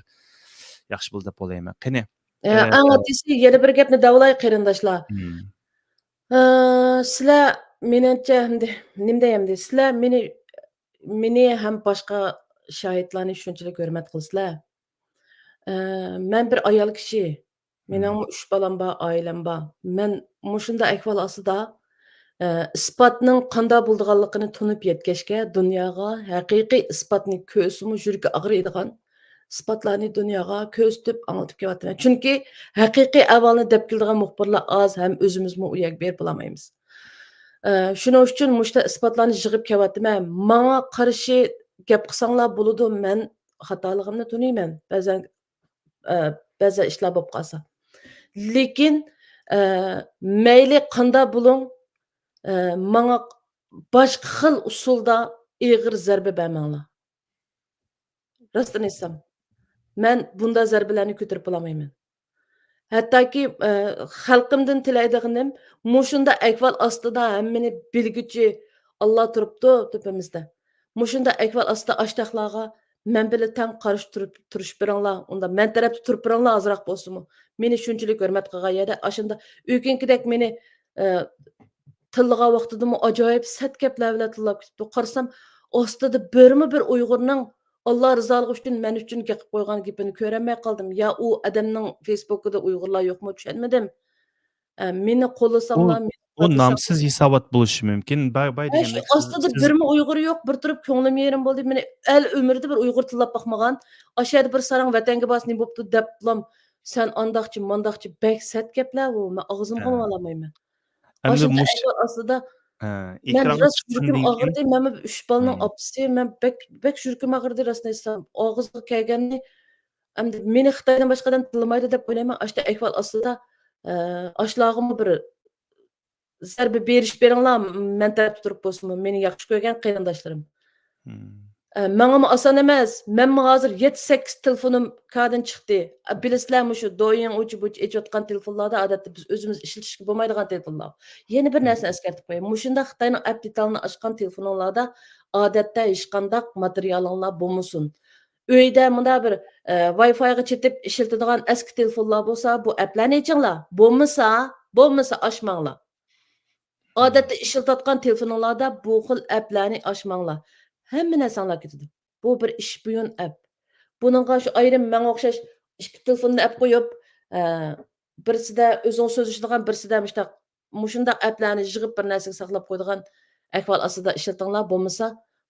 yaxshi bo'ldi deb o'ylayman. Qani Anlatisi yana bir gapni davolay qarindoshlar. Sizlar menimcha nima deyamdi? Sizlar meni ham boshqa shohidlarni shunchalik hurmat qilsizlar. Men bir ayol kishi, mening 3 balam bor, oilam bor. Men mushunda ahvol ostida isbotning qanday bo'lganligini tunib yetkazishga, dunyoga haqiqiy isbotni ko'rsimi yuragi og'riydigan isbotlarni dunyoga ko'rsatib anlatib kelyapman. Chunki haqiqiy ahvolni deb keladigan muxbirlar oz, ham o'zimizmi u yerga berib olmaymiz. Shuning uchun mushta isbotlarni yig'ib kelyapman. Menga qarshi gap qilsanglar bo'ladi, men xatoligimni tunayman. Ba'zi ishlar bo'lib qolsa. Lekin mayli qanday bo'ling, menga boshqa xil usulda ig'ir zarba bermanglar. Rostdan aytsam, men bunda zarbalarni ko'tarib olmayman. Hattoki xalqimdan tilaydiganim mushunda ahvol ostida hammani bilguchi Alloh turibdi tepamizda. Mushunda ahvol ostida ashtaqlarga men bilan tang qarshi turish biringlar, unda men tarafda turib biringlar azroq bo'lsinmi. Meni shunchalik hurmat qilgan yerda ashunda uykinkidek meni tillagan vaqtidami ajoyib sat gaplar bilan tillab ketibdi. Qarasam, ostida bir Uyg'urning Allah rizoligi uchun men uchun gapib qo'ygan gapini ko'rolmay qoldim. Ya u odamning Facebook'ida Uyg'urlar yo'qmi tushunmadim. Meni qo'llasanglar, meni O qo'llasanglar. namsiz hisobot bo'lishi mumkin. Bay Shu degandek ostida siz birmi Uyg'ur yo'q, bir turib ko'nglim yerim bo'ldi. Meni ömrida bir Uyg'ur tillab boqmagan. Aşağıda bir sarang vatanga bosni bo'pti deblam. Sen andaqchi, mandaqchi bek sat gaplar u. Men og'zimga Ha. olmayman. Endi Aşında mush aslida men ekran rost yuragim chiqqandan keyin og'irdi. Men 3 balaning Hmm. opasi, men bek yuragim og'irdi rostni aytsam. Og'izga kelganni endi meni Xitoydan boshqadan tillamaydi deb o'ylayman. Ashta ahvol aslida ashlog'imni bir zarba berish beringlar, men taraf turib bo'lsinmi, meni yaxshi ko'rgan qarindoshlarim. Manga oson emas. Menmi hozir 7-8 telefonim kadin chiqdi. Bilasizlarmi shu do'yin uchi-buchi echayotgan telefonlarda odatda biz o'zimiz ishlatishga bo'lmaydigan telefonlar. Yana bir narsani eskartib qo'yay. Mushunda Xitoyning app detalini ochgan telefonlarda odatda hech qanday materialinglar bo'lmasin. Uyda bunda bir Wi-Fi'ga chetib ishlatadigan eski telefonlar bo'lsa, bu applarni echinglar. Bo'lmasa ochmanglar. Odatda ishlatayotgan telefonlarda bu xil applarni ochmanglar. Hamma narsanglar ketadi. Bu bir ish buyun app. Buningga shu ayrim menga o'xshash ikki telefonni app qo'yib, birisida o'zing so'zlashadigan, birisida mushundaq applarni yig'ib bir narsaga saqlab qo'yadigan ahvol ostida ishlatinglar, bo'lmasa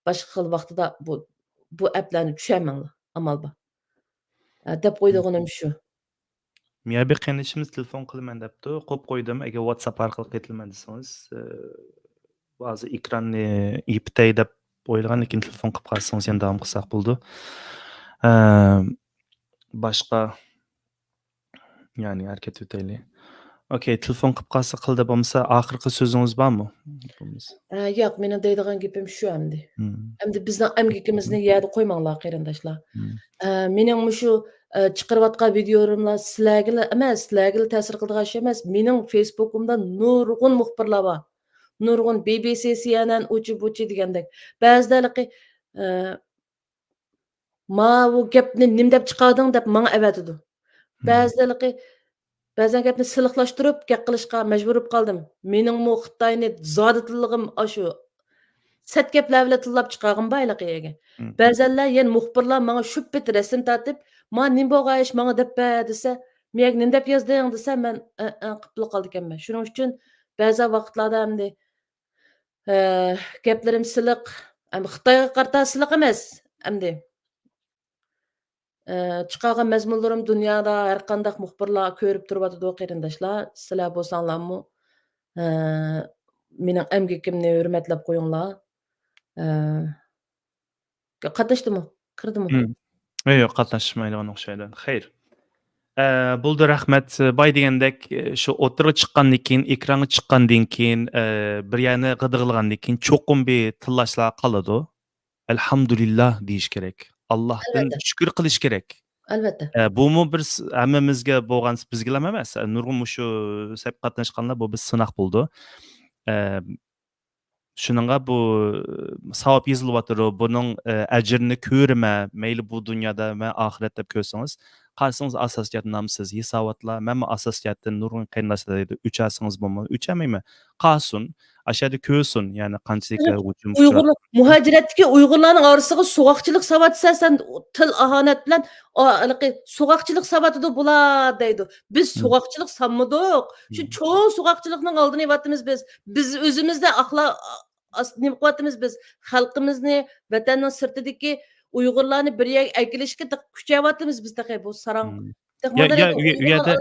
boshqa xil vaqtida bu applarni tushunmanglar. Amal bor. Deb qo'ydiganim shu. Miya bir qanishimiz telefon qilaman debdi. Qo'yib qo'ydim. Agar WhatsApp orqali qaytilman desangiz, ba'zi ekranni iptay deb o'ylagan, lekin telefon qilib qolsangiz ham davom qilsak bo'ldi. Boshqa ya'ni harakat o'taylik. Okay, telefon qilib qolsa qildi bo'lmasa, oxirgi so'zingiz bormi? Yo'q, mening deydigan gapim shu endi. Endi bizning emgikimizni yerda qo'ymanglar qarindoshlar. Mening shu chiqarayotgan videolarimlar sizlarga emas, sizlarga ta'sir qiladigan şey emas. Mening Facebook'imda nurg'un muxbirlar bor. Nurg'un BBC, CNN, uchi-buchi degandek. Ba'zilari ma bu gapni nim deb chiqarding deb menga avatidi. Ba'zilari ba'zan gapni siliqlashtirib, gap qilishga majbur bo'lib qoldim. Mening Xitoyni zoditilligim shu sat gaplar bilan tillab chiqarg'im bayliqiga. Ba'zanlar yana muxbirlar menga shubbat rasm tortib, "Men nim bo'lg'ayish, menga deb desa, men nim deb yozding desa, men qilib qoldi ekanman." Shuning uchun ba'zi vaqtlarda hamda gaplarim siliq, Xitoyga qarata siliq emas, hamda chiqargan mazmunlarim dunyoda har qanday muxbirlar ko'rib turibdi qarindoshlar. Sizlar bo'lsanglarmi, mening emgikimni hurmatlab qo'yinglar. Qatnashdimi? Kirdimi? Yo'q, qatnashmaydigan o'xshaydi. Xayr. Bo'ldi, rahmat. Boy degandek, shu o'tirga chiqqandan keyin, ekranga chiqqandan keyin, bir yana qidirg'ilgandan keyin cho'qim bir tillashlar qoladi. Alhamdulillah deyish kerak. Allohdan shukr qilish kerak. Albatta. Bumi bir hammamizga bo'lgan, bizga emas. Nurg'un shu sep qatnashganlar bu biz sinoq bo'ldi. Shuningga bu savob yezilyapti. Buning ajrini ko'rma, mayli bu dunyoda va oxiratda deb ko'rsangiz, qarsangiz asosiyat namsiz hisobotlar. Menmi asosiyatdan nurg'un qarindoshlar deydi. Uchasangiz bo'lmi? Uchamaymi? Qasun, ashada ko'rsin, ya'ni qanchalik hujum kuchlar. Uyg'urlar muhojiratdagi Uyg'urlarning orasiga so'g'aqchilik savatsa sen til ahonat bilan so'g'aqchilik savatidir bular deydi. Biz so'g'aqchilik sanmadik. Shu cho'ng so'g'aqchilikning oldini olyapmiz biz. Biz o'zimizda nima qilyapmiz biz? Xalqimizni, vatanning sirtidagi Uyg'urlarni bir yerga akilishga kuchayapmiz biz bu sarang. Uyada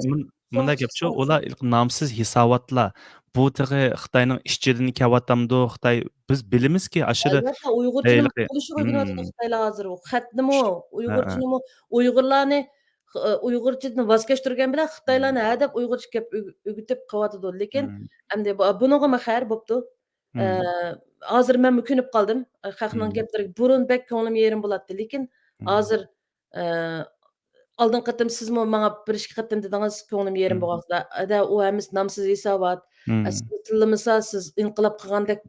bunda gapchi, ular nomsiz hisobotlar. Bu tig'i Xitoyning ishchidan kelyapti. Xitoy biz bilamizki, ashira albatta Uyg'urchani bo'lishga o'rganyapti Xitoylar hozir. Xatnimi, Uyg'urchani, Uyg'urlarni Uyg'urchadan voz kechtirgan bilan Xitoylarni hadab Uyg'urcha gap o'rgatib qilyapti. Lekin endi buningga xayr bo'pti. Hozir men ko'nib qoldim. Xalqning gaplariga burun bek ko'nglim yerim bo'ladi. Lekin hozir oldin qatim sizmi menga bir ikki qatim dedingiz ko'nglim yerim bo'lganda. U hammasi nomsiz hisobot. Siz tillamasa siz inqilob qilgandek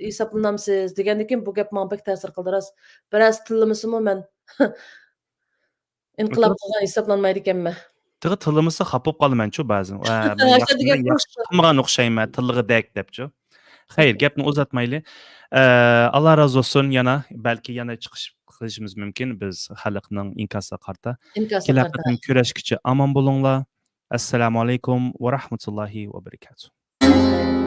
hisoblanamsiz degandan keyin bu gap menga bek ta'sir qildi. Biroz tillamasimi men inqilob qilgan hisoblanmaydi ekanman. Tillamasa xafa bo'lib qolaman-chu ba'zan. Men yaxshi qilmagan o'xshayman, tillig'idek debchi. Hayır, gapni uzatmaylı. Allah razı olsun yana belki yana çıkış qilishimiz mumkin biz xalqning inkasga qarta. İnkasla Kelar qarta. qatim kurashguncha omon bo'linglar. Assalomu alaykum va rahmatullohi va barakatuh.